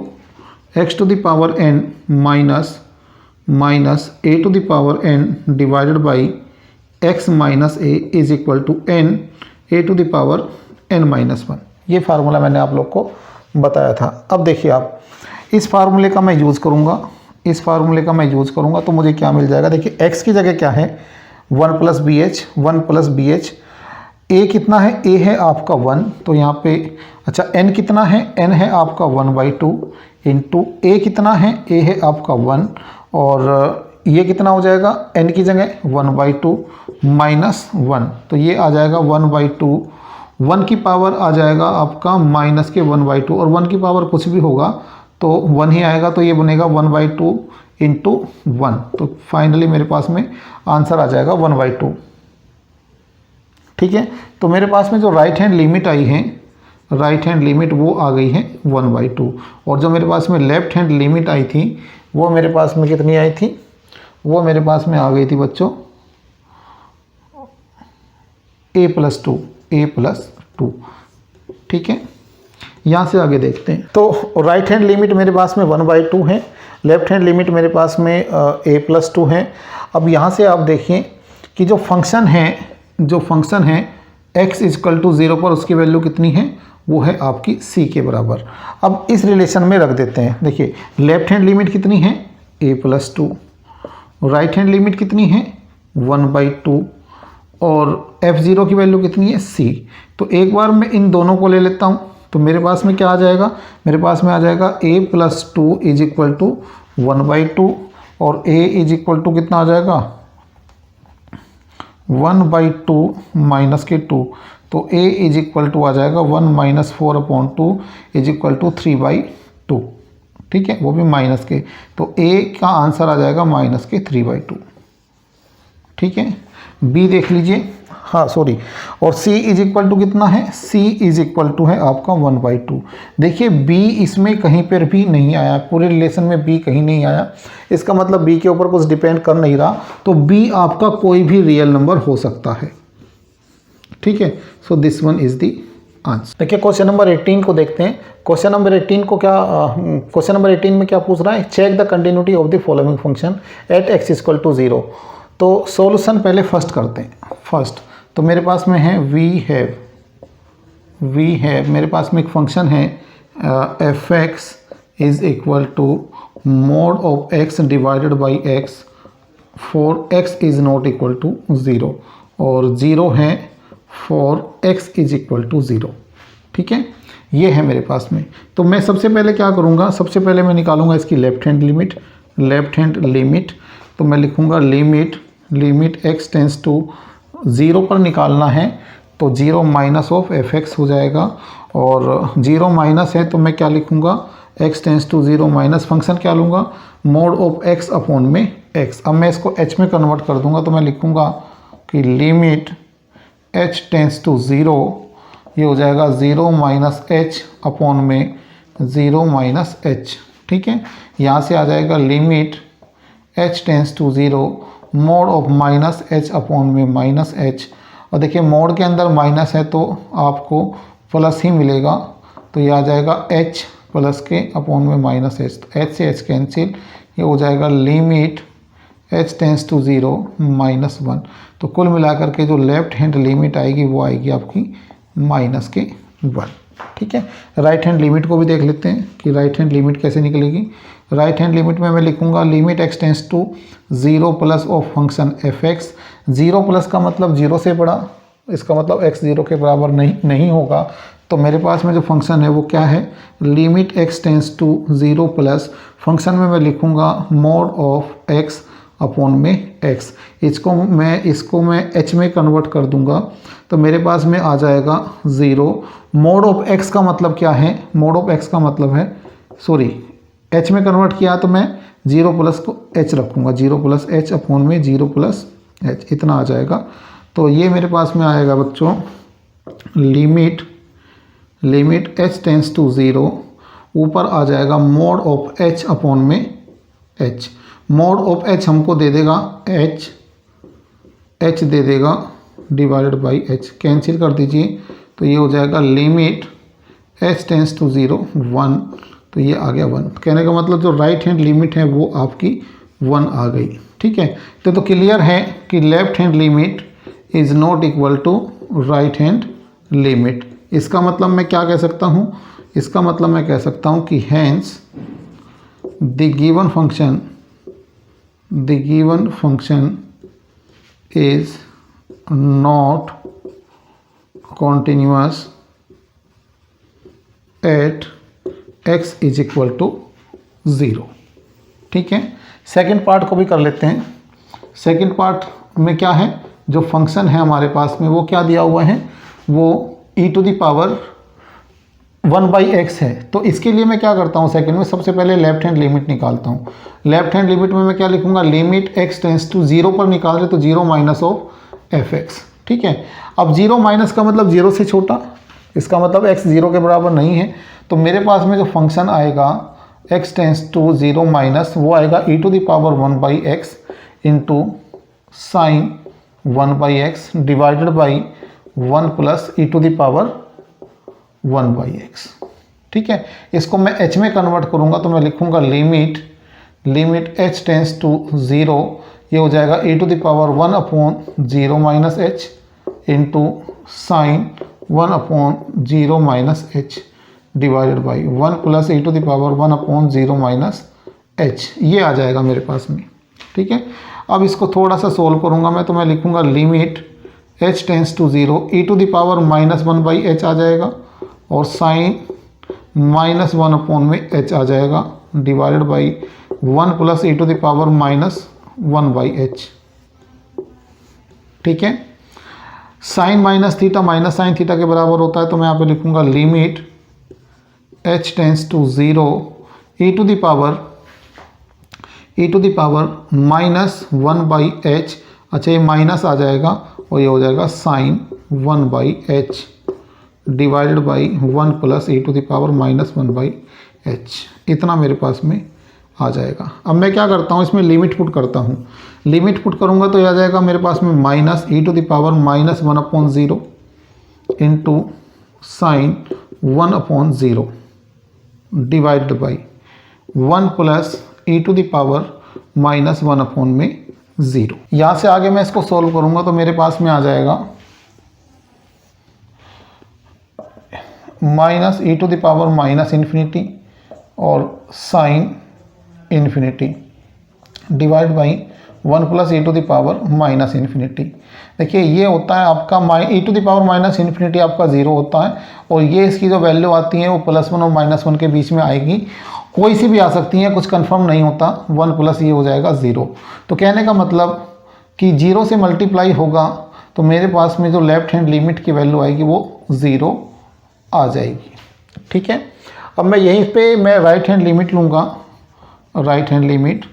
x to the power n minus a to the power n divided by x minus a is equal to n a to the power n-1। ये फार्मूला मैंने आप लोग को बताया था। अब देखिए आप इस फार्मूले का मैं यूज़ करूँगा, तो मुझे क्या मिल जाएगा। देखिए x की जगह क्या है 1 प्लस बी एच, a कितना है, a है आपका 1, तो यहाँ पे अच्छा n कितना है, n है आपका 1/2 इंटू a कितना है, a है आपका 1, और ये कितना हो जाएगा n की जगह 1/2 माइनस 1, तो ये आ जाएगा 1/2, 1 की पावर आ जाएगा आपका माइनस के 1/2, और 1 की पावर कुछ भी होगा तो 1 ही आएगा, तो ये बनेगा 1/2 इंटू 1, तो फाइनली मेरे पास में आंसर आ जाएगा 1/2। ठीक है, तो मेरे पास में जो राइट हैंड लिमिट वो आ गई है 1/2, और जो मेरे पास में लेफ्ट हैंड लिमिट आई थी वो मेरे पास में कितनी आई थी, वो मेरे पास में आ गई थी बच्चों a+2। ठीक है, यहाँ से आगे देखते हैं। तो राइट हैंड लिमिट मेरे पास में 1/2 है, लेफ्ट हैंड लिमिट मेरे पास में a+2 है। अब यहाँ से आप देखिए कि जो फंक्शन है x इक्वल टू 0 पर उसकी वैल्यू कितनी है, वो है आपकी c के बराबर। अब इस रिलेशन में रख देते हैं। देखिए लेफ्ट हैंड लिमिट कितनी है a+2, राइट हैंड लिमिट कितनी है 1/2, और f0 की वैल्यू कितनी है c। तो एक बार मैं इन दोनों को ले लेता हूँ, तो मेरे पास में क्या आ जाएगा, मेरे पास में आ जाएगा a+2 इज इक्वल टू 1/2, और a इज इक्वल टू कितना आ जाएगा 1/2 माइनस के 2, तो a इज इक्वल टू आ जाएगा 1 माइनस 4/2 इज इक्वल टू 3/2। ठीक है, वो भी माइनस के, तो a का आंसर आ जाएगा माइनस के 3/2। ठीक है, b देख लीजिए, हाँ सॉरी, और c इज इक्वल टू कितना है, c इज इक्वल टू है आपका 1/2। देखिए b इसमें कहीं पर भी नहीं आया, पूरे रिलेशन में b कहीं नहीं आया, इसका मतलब b के ऊपर कुछ डिपेंड कर नहीं रहा, तो b आपका कोई भी रियल नंबर हो सकता है। ठीक है, so this one is the answer. देखिए क्वेश्चन नंबर 18 को देखते हैं। क्वेश्चन नंबर 18 में क्या पूछ रहा है, check the continuity of the following function at x equal to 0। तो सॉल्यूशन पहले फर्स्ट करते हैं। फर्स्ट तो मेरे पास में है वी हैव मेरे पास में एक फंक्शन है f(x) is equal to mod of x divided by x for x is not equal to 0, और 0 है for x is equal to 0। ठीक है, ये है मेरे पास में। तो मैं सबसे पहले क्या करूँगा, सबसे पहले मैं निकालूंगा इसकी लेफ्ट हैंड लिमिट। तो मैं लिखूँगा लिमिट x टेंस टू 0 पर निकालना है, तो 0 माइनस ऑफ f(x) हो जाएगा, और 0 माइनस है तो मैं क्या लिखूँगा, x tends to 0 minus function क्या लूँगा, मोड ऑफ x अपॉन में x। अब मैं इसको h में कन्वर्ट कर दूँगा, तो मैं लिखूँगा कि लिमिट h टेंस टू 0, ये हो जाएगा 0 माइनस h अपॉन में 0 माइनस h। ठीक है, यहाँ से आ जाएगा limit h tends to 0 mod of minus h upon में माइनस h, और देखिए मोड के अंदर माइनस है तो आपको प्लस ही मिलेगा, तो ये आ जाएगा h प्लस के अपॉन में माइनस h, तो h से h कैंसिल, ये हो जाएगा लिमिट h टेंस टू 0 -1। तो कुल मिलाकर के जो लेफ्ट हैंड लिमिट आएगी वो आएगी आपकी -1। ठीक है, राइट हैंड लिमिट को भी देख लेते हैं कि राइट हैंड लिमिट कैसे निकलेगी। राइट हैंड लिमिट में मैं लिखूंगा limit x tends to 0 plus of function f(x)। 0 plus का मतलब 0 से बड़ा, इसका मतलब x 0 के बराबर नहीं होगा। तो मेरे पास में जो फंक्शन है वो क्या है, limit x tends to 0 plus function में मैं लिखूंगा मोड ऑफ x अपॉन में x। इसको मैं h में कन्वर्ट कर दूंगा तो मेरे पास में आ जाएगा 0। मोड ऑफ x का मतलब क्या है, मोड ऑफ x का मतलब है, सॉरी h में कन्वर्ट किया तो मैं 0 प्लस को h रखूँगा, 0 प्लस h अपॉन में 0 प्लस h, इतना आ जाएगा। तो ये मेरे पास में आएगा बच्चों लिमिट h टेंस टू 0, ऊपर आ जाएगा मोड ऑफ h अपॉन में h। मोड ऑफ h हमको दे देगा h दे देगा डिवाइडेड बाई h, कैंसिल कर दीजिए तो ये हो जाएगा लिमिट h टेंस टू 0 1, तो ये आ गया 1। कहने का मतलब जो राइट हैंड लिमिट है वो आपकी 1 आ गई। ठीक है, तो क्लियर है कि left hand limit is not equal to right hand limit. इसका मतलब मैं क्या कह सकता हूँ, इसका मतलब मैं कह सकता हूँ कि hence the given function is not continuous at x is equal to 0। ठीक है, सेकेंड पार्ट को भी कर लेते हैं। सेकेंड पार्ट में क्या है, जो फंक्शन है हमारे पास में वो क्या दिया हुआ है, वो e to the power 1/x है। तो इसके लिए मैं क्या करता हूँ, सेकेंड में सबसे पहले लेफ्ट हैंड लिमिट निकालता हूँ। लेफ्ट हैंड लिमिट में मैं क्या लिखूंगा, लिमिट x टेंस टू 0 पर निकाल रहे तो 0 माइनस ऑफ f(x). ठीक है, अब 0 माइनस का मतलब 0 से छोटा, इसका मतलब x 0 के बराबर नहीं है। तो मेरे पास में जो फंक्शन आएगा x टेंस टू 0 माइनस, वो आएगा e to the power 1/x into sine 1/x divided by 1 plus e to the power 1/x। ठीक है, इसको मैं h में कन्वर्ट करूंगा तो मैं लिखूंगा लिमिट h टेंस टू 0, ये हो जाएगा e to the power 1 upon 0 minus h into sine 1 upon 0 minus h divided by 1 plus e to the power 1 upon 0 minus h, ये आ जाएगा मेरे पास में। ठीक है, अब इसको थोड़ा सा सोल्व करूंगा मैं तो मैं लिखूंगा limit h tends to 0, e to the power -1/h आ जाएगा और साइन -1 अपॉन में h आ जाएगा divided by 1 plus e to the power -1/h। ठीक है, साइन माइनस साइन थीटा के बराबर होता है, तो मैं यहाँ पे लिखूंगा limit h tends to 0 e to the power -1/h। अच्छा, ये माइनस आ जाएगा और ये हो जाएगा sine 1/h divided by 1 plus e to the power -1/h, इतना मेरे पास में आ जाएगा। अब मैं क्या करता हूँ, इसमें लिमिट पुट करता हूँ। लिमिट पुट करूँगा तो ये आ जाएगा मेरे पास में minus e to the power -1/0 into sine 1/0 divided by 1 plus e to the power -1/0। यहाँ से आगे मैं इसको सोल्व करूँगा तो मेरे पास में आ जाएगा minus e to the power -infinity और sine infinity divide by 1 plus e to the power -infinity. देखिए, ये होता है आपका e to the power -infinity आपका 0 होता है और ये इसकी जो वैल्यू आती है वो +1 और -1 के बीच में आएगी, कोई सी भी आ सकती है, कुछ कंफर्म नहीं होता। 1 प्लस ये हो जाएगा 0। तो कहने का मतलब कि 0 से मल्टीप्लाई होगा तो मेरे पास में जो लेफ्ट हैंड लिमिट की वैल्यू आएगी वो 0 आ जाएगी। ठीक है, अब मैं यहीं पे मैं राइट हैंड लिमिट लूँगा, राइट हैंड लिमिट,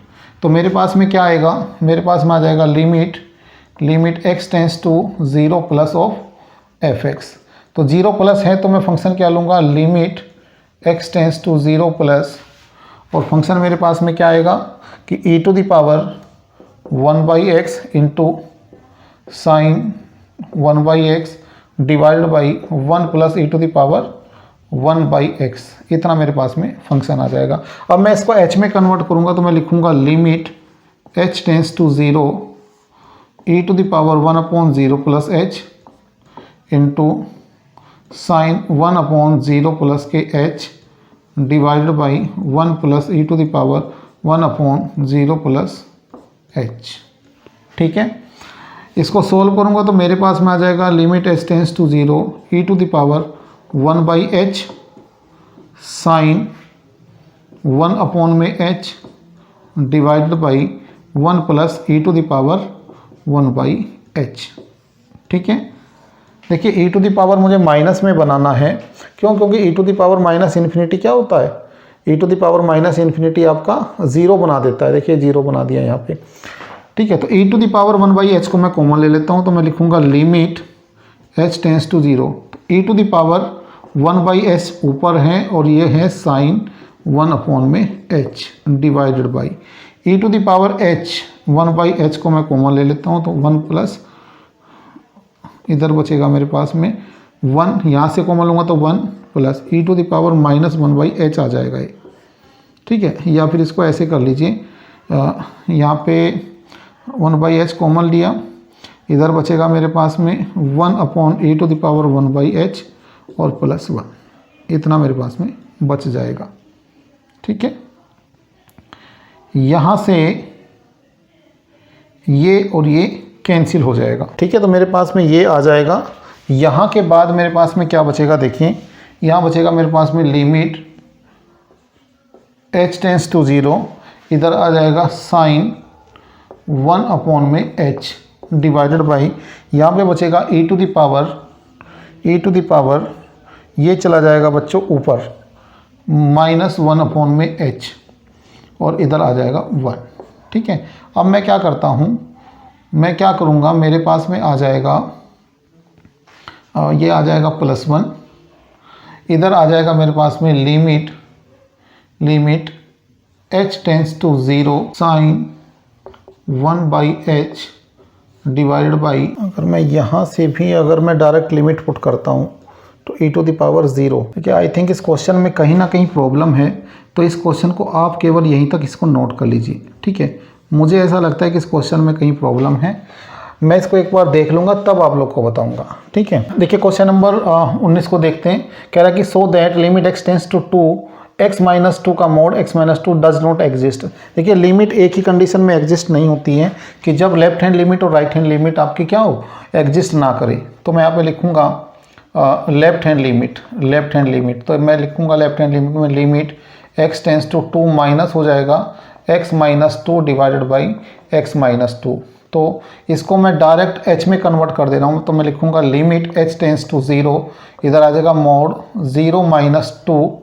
तो मेरे पास में क्या आएगा, मेरे पास में आ जाएगा limit x tends to 0 plus of f(x). तो 0 प्लस है तो मैं फंक्शन क्या लूँगा, limit x tends to 0 plus, और फंक्शन मेरे पास में क्या आएगा कि e to the power 1/x into sine 1/x divide by 1 plus e to the power 1/x, इतना मेरे पास में फंक्शन आ जाएगा। अब मैं इसको h में कन्वर्ट करूंगा तो मैं लिखूंगा limit h tends to 0 e to the power 1/0 plus h into sine 1/0 plus के h divided by 1 plus e to the power 1/0 plus h। ठीक है, इसको सोल्व करूंगा तो मेरे पास में आ जाएगा limit h tends to 0 e to the power 1/h sine 1/h divided by 1 plus e to the power 1/h। ठीक है, देखिए e टू द पावर मुझे माइनस में बनाना है, क्यों? क्योंकि e to the power minus infinity क्या होता है? e to the power minus infinity आपका 0 बना देता है। देखिए 0 बना दिया यहाँ पे। ठीक है, तो e to the power 1/h को मैं कॉमन ले लेता हूँ, तो मैं लिखूँगा लिमिट h टेंस टू 0। तो e to the power 1/h ऊपर है और ये है sine 1/h divided by e to the power h 1/h को मैं कॉमन ले लेता हूँ, तो 1 प्लस इधर बचेगा मेरे पास में 1, यहाँ से कॉमन लूँगा तो 1 plus e to the power minus 1/h आ जाएगा ये। ठीक है, या फिर इसको ऐसे कर लीजिए, यहाँ पे 1/h कॉमन लिया, इधर बचेगा मेरे पास में 1/e to the power 1/h और प्लस 1, इतना मेरे पास में बच जाएगा। ठीक है, यहाँ से ये और ये कैंसिल हो जाएगा। ठीक है, तो मेरे पास में ये आ जाएगा। यहाँ के बाद मेरे पास में क्या बचेगा? देखिए यहाँ बचेगा मेरे पास में लिमिट h टेंस टू 0, इधर आ जाएगा साइन 1/h डिवाइडेड बाई, यहाँ पे बचेगा e टू द पावर ये चला जाएगा बच्चों ऊपर -1/h और इधर आ जाएगा 1। ठीक है, अब मैं क्या करता हूँ, मैं क्या करूँगा, मेरे पास में आ जाएगा ये आ जाएगा +1, इधर आ जाएगा मेरे पास में limit h tends to 0 sine 1/h divided by, अगर मैं यहाँ से भी अगर मैं डायरेक्ट लिमिट पुट करता हूँ तो e टू द पावर 0। ठीक है, आई थिंक इस क्वेश्चन में कहीं ना कहीं प्रॉब्लम है, तो इस क्वेश्चन को आप केवल यहीं तक इसको नोट कर लीजिए। ठीक है, मुझे ऐसा लगता है कि इस क्वेश्चन में कहीं प्रॉब्लम है, मैं इसको एक बार देख लूँगा तब आप लोग को बताऊँगा। ठीक है, देखिए क्वेश्चन नंबर 19 को देखते हैं। कह रहा है कि so that limit x tends to 2 x-2 का mod x-2 does not exist. देखिए लिमिट एक ही कंडीशन में एग्जिस्ट नहीं होती है कि जब लेफ्ट हैंड लिमिट और राइट हैंड लिमिट आपकी क्या हो, एग्जिस्ट ना करे। तो मैं यहाँ पे लिखूँगा लेफ्ट हैंड लिमिट, तो मैं लिखूँगा लेफ्ट हैंड लिमिट में limit x tends to 2 minus हो जाएगा x-2 डिवाइडेड बाई x-2। तो इसको मैं डायरेक्ट h में कन्वर्ट कर दे रहा हूँ, तो मैं लिखूँगा लिमिट h टेंस टू 0, इधर आ जाएगा मोड 0-2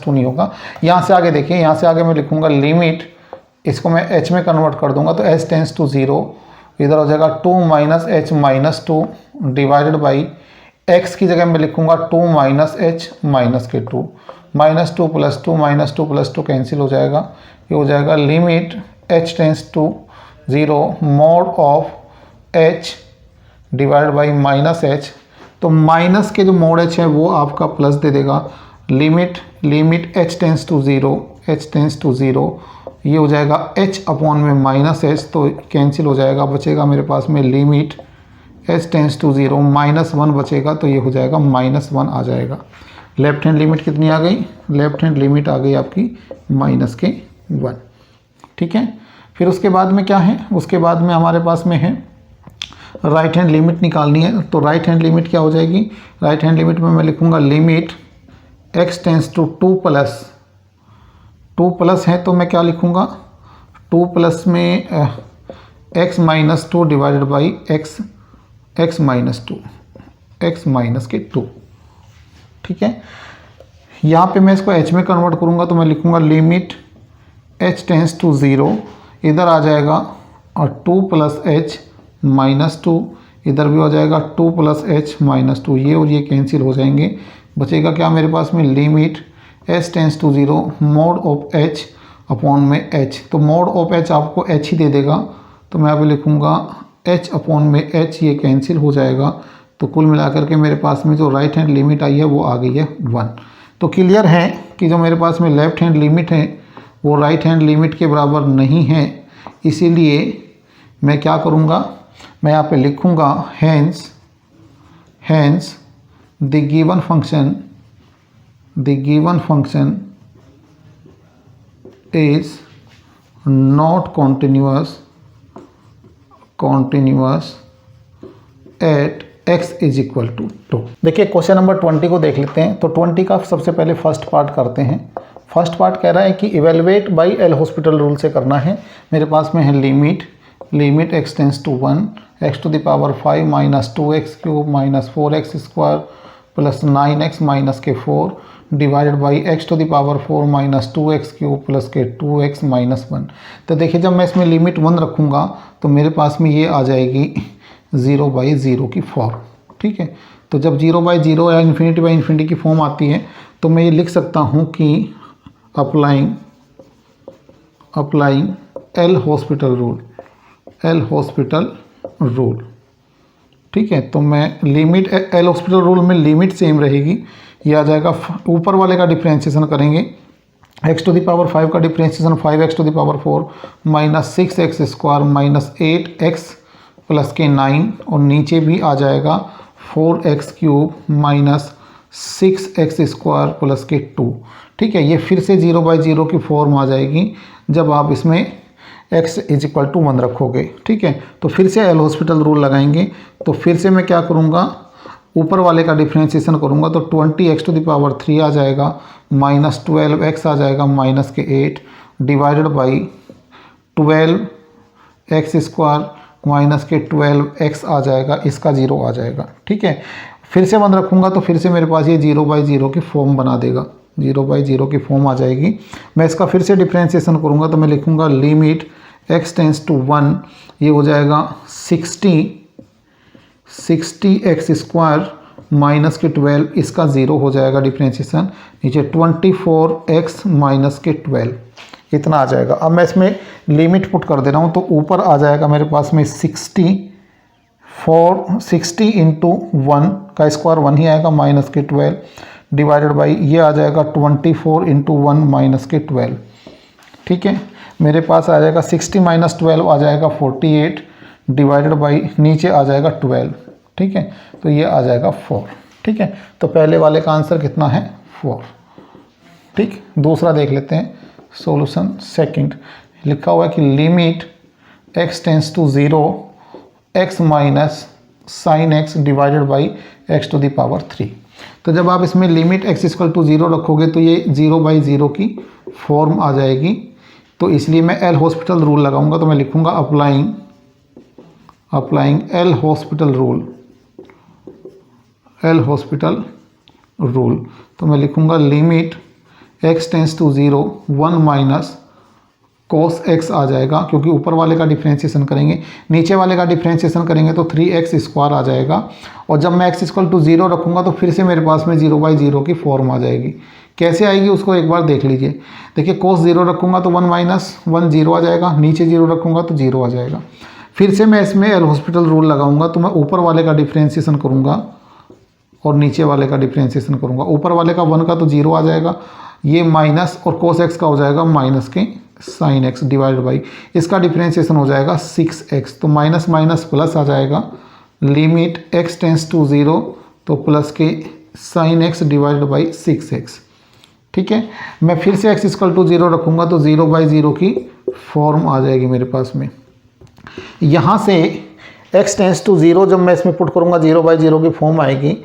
नहीं होगा, यहाँ से आगे देखिए, यहाँ से आगे मैं लिखूँगा लिमिट, इसको मैं h में कन्वर्ट कर दूंगा तो h टेंस टू 0, इधर हो जाएगा 2 - h-2 डिवाइडेड बाई x की जगह मैं लिखूँगा 2 - h -2, -2 + 2 - 2 कैंसिल हो जाएगा, ये हो जाएगा limit h tends to 0 mod of h divided by -h। तो माइनस के जो मोड h है वो आपका प्लस दे देगा, लिमिट h टेंस टू 0 ये हो जाएगा h/-h, तो कैंसिल हो जाएगा, बचेगा मेरे पास में लिमिट h टेंस टू 0 -1 बचेगा, तो ये हो जाएगा -1 आ जाएगा। लेफ्ट हैंड लिमिट कितनी आ गई? लेफ्ट हैंड लिमिट आ गई आपकी -1। ठीक है, फिर उसके बाद में क्या है? उसके बाद में हमारे पास में है राइट हैंड लिमिट निकालनी है। तो राइट हैंड लिमिट क्या हो जाएगी? राइट हैंड लिमिट में मैं लिखूँगा limit x tends to 2 plus है, तो मैं क्या लिखूँगा 2 प्लस में x-2 डिवाइडेड बाई x -2। ठीक है, यहाँ पे मैं इसको h में कन्वर्ट करूँगा तो मैं लिखूँगा लिमिट h टेंस टू 0, इधर आ जाएगा और 2 + h -2, इधर भी हो जाएगा 2 + h -2, ये और ये कैंसिल हो जाएंगे, बचेगा क्या मेरे पास में limit h tends to 0 mod of h/h। तो मोड ऑफ h आपको h ही दे देगा, तो मैं यहाँ पे लिखूँगा h/h, ये कैंसिल हो जाएगा। तो कुल मिलाकर के मेरे पास में जो राइट हैंड लिमिट आई है वो आ गई है 1। तो क्लियर है कि जो मेरे पास में लेफ्ट हैंड लिमिट है वो राइट हैंड लिमिट के बराबर नहीं है, इसीलिए मैं क्या करूँगा, मैं यहाँ पे लिखूँगा hence the given function is not continuous at x is equal to 2। देखिए क्वेश्चन नंबर 20 को देख लेते हैं। तो 20 का सबसे पहले फर्स्ट पार्ट करते हैं। फर्स्ट पार्ट कह रहा है कि evaluate by L'Hospital rule से करना है। मेरे पास में है limit x tends to 1 x to the power 5 minus 2x cube minus 4x square plus 9x minus के 4 divided by x to the power 4 minus 2x cube plus के 2x माइनस 1। तो देखिए जब मैं इसमें लिमिट 1 रखूँगा तो मेरे पास में ये आ जाएगी 0/0 की फॉर्म। ठीक है, तो जब 0/0 या इन्फिनिटी की फॉर्म आती है तो मैं ये लिख सकता हूँ कि अप्लाइंग एल हॉस्पिटल रूल। ठीक है, तो मैं लिमिट एल हॉस्पिटल रूल में लिमिट सेम रहेगी। ये आ जाएगा, ऊपर वाले का डिफ्रेंशिएशन करेंगे, x टू द पावर 5 का differentiation 5x to the power 4 minus 6x square minus 8x plus के 9 और नीचे भी आ जाएगा 4x cube minus 6x square plus के 2। ठीक है, ये फिर से 0/0 की फॉर्म आ जाएगी जब आप इसमें x इज इक्वल टू 1 रखोगे। ठीक है, तो फिर से एल हॉस्पिटल रूल लगाएंगे। तो फिर से मैं क्या करूँगा, ऊपर वाले का डिफ्रेंशिएशन करूँगा तो 20x टू द पावर 3 आ जाएगा माइनस 12x आ जाएगा माइनस के 8 divided by 12x square minus के 12x आ जाएगा, इसका 0 आ जाएगा। ठीक है, फिर से 1 रखूँगा तो फिर से मेरे पास ये 0/0 की फॉर्म बना देगा, 0/0 की फॉर्म आ जाएगी। मैं इसका फिर से डिफ्रेंशिएशन करूँगा तो मैं लिखूँगा लिमिट x टेंस टू 1, ये हो जाएगा 60x स्क्वायर माइनस के 12, इसका 0 हो जाएगा डिफ्रेंशिएशन, नीचे 24x माइनस के 12, इतना आ जाएगा। अब मैं इसमें लिमिट पुट कर दे रहा हूँ तो ऊपर आ जाएगा मेरे पास में 60 इंटू 1 का स्क्वायर 1 ही आएगा माइनस के 12 डिवाइडेड बाई ये आ जाएगा 24 इंटू 1 माइनस के 12। ठीक है, मेरे पास आ जाएगा 60 माइनस 12 आ जाएगा 48 डिवाइडेड बाई नीचे आ जाएगा 12। ठीक है, तो ये आ जाएगा 4। ठीक है, तो पहले वाले का आंसर कितना है 4। ठीक, दूसरा देख लेते हैं सॉल्यूशन। सेकंड लिखा हुआ है कि limit x tends to 0 x minus sine x divided by x to the power 3। तो जब आप इसमें लिमिट x इक्वल टू 0 रखोगे तो ये 0/0 की फॉर्म आ जाएगी। तो इसलिए मैं एल हॉस्पिटल रूल लगाऊंगा तो मैं लिखूंगा अप्लाइंग एल हॉस्पिटल रूल। तो मैं लिखूंगा limit x tends to 0 1 minus cos x आ जाएगा, क्योंकि ऊपर वाले का डिफ्रेंशिएशन करेंगे, नीचे वाले का डिफ्रेंशिएशन करेंगे तो 3x स्क्वायर आ जाएगा। और जब मैं x इक्वल टू 0 रखूँगा तो फिर से मेरे पास में 0/0 की फॉर्म आ जाएगी। कैसे आएगी उसको एक बार देख लीजिए। देखिए cos 0 रखूँगा तो 1 माइनस 1 0 आ जाएगा, नीचे 0 रखूँगा तो 0 आ जाएगा। फिर से मैं इसमें एल हॉस्पिटल रूल लगाऊंगा तो मैं ऊपर वाले का डिफ्रेंशिएशन करूँगा और नीचे वाले का डिफ्रेंशिएशन करूँगा। ऊपर वाले का 1 का तो 0 आ जाएगा, ये माइनस और cos x का हो जाएगा माइनस के साइन x डिवाइडेड बाई इसका डिफ्रेंशिएशन हो जाएगा 6x, तो माइनस माइनस प्लस आ जाएगा। लिमिट x टेंस टू 0 तो प्लस के sign x divided by 6x। ठीक है, मैं फिर से x इक्वल टू 0 रखूँगा तो 0/0 की फॉर्म आ जाएगी मेरे पास में। यहाँ से x टेंस टू 0 जब मैं इसमें पुट करूँगा 0/0 की फॉर्म आएगी।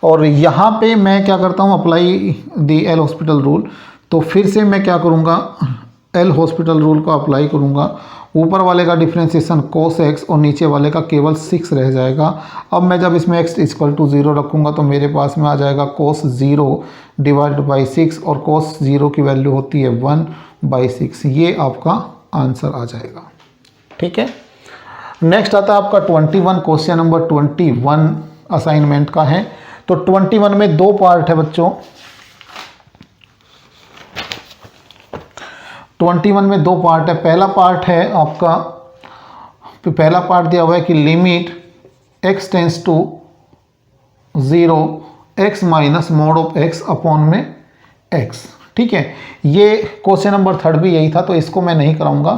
और यहाँ पे मैं क्या करता हूँ, apply the L hospital rule. तो फिर से मैं क्या करूँगा, एल हॉस्पिटल रूल को अप्लाई करूँगा। ऊपर वाले का डिफ्रेंशिएशन cos x और नीचे वाले का केवल 6 रह जाएगा। अब मैं जब इसमें x इक्वल टू 0 रखूँगा तो मेरे पास में आ जाएगा cos 0 डिवाइडेड बाई 6 और cos 0 की वैल्यू होती है 1/6। ये आपका आंसर आ जाएगा। ठीक है, नेक्स्ट आता है आपका 21, क्वेश्चन नंबर 21 असाइनमेंट का है। तो 21 में 2 पार्ट है बच्चों। 21 में 2 पार्ट है। पहला पार्ट है आपका, पहला पार्ट दिया हुआ है कि limit x tends to 0 x minus mod of x upon में x। ठीक है। ये क्वेश्चन नंबर 3 भी यही था, तो इसको मैं नहीं कराऊंगा।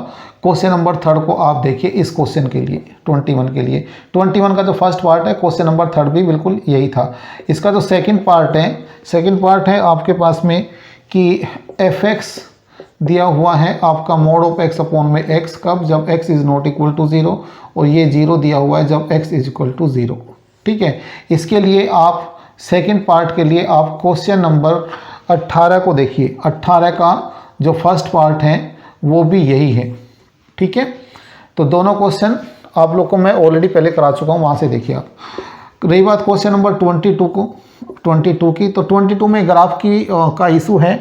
क्वेश्चन नंबर 3 को आप देखिए इस क्वेश्चन के लिए 21 के लिए। 21 का जो फर्स्ट पार्ट है, क्वेश्चन नंबर 3 भी बिल्कुल यही था। इसका जो सेकंड पार्ट है आपके पास में कि fx दिया हुआ है आपका मोड ऑफ x अपॉन में x, कब, जब x is not equal to 0, और ये 0 दिया हुआ है जब x इज इक्वल टू 0। ठीक है, इसके लिए आप सेकंड पार्ट के लिए आप क्वेश्चन नंबर 18 को देखिए। 18 का जो फर्स्ट पार्ट है वो भी यही है। ठीक है, तो दोनों क्वेश्चन आप लोग को मैं ऑलरेडी पहले करा चुका हूँ, वहाँ से देखिए आप। रही बात क्वेश्चन नंबर 22 की, तो 22 में ग्राफ की का इशू है,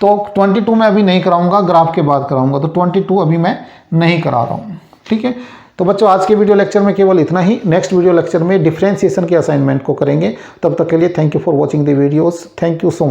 तो 22 में अभी नहीं कराऊंगा, ग्राफ के बाद कराऊंगा, तो 22 अभी मैं नहीं करा रहा हूँ। ठीक है, तो बच्चों आज के वीडियो लेक्चर में केवल इतना ही। नेक्स्ट वीडियो लेक्चर में डिफरेंशिएशन के असाइनमेंट को करेंगे। तब तक के लिए thank you for watching the videos. Thank you so much.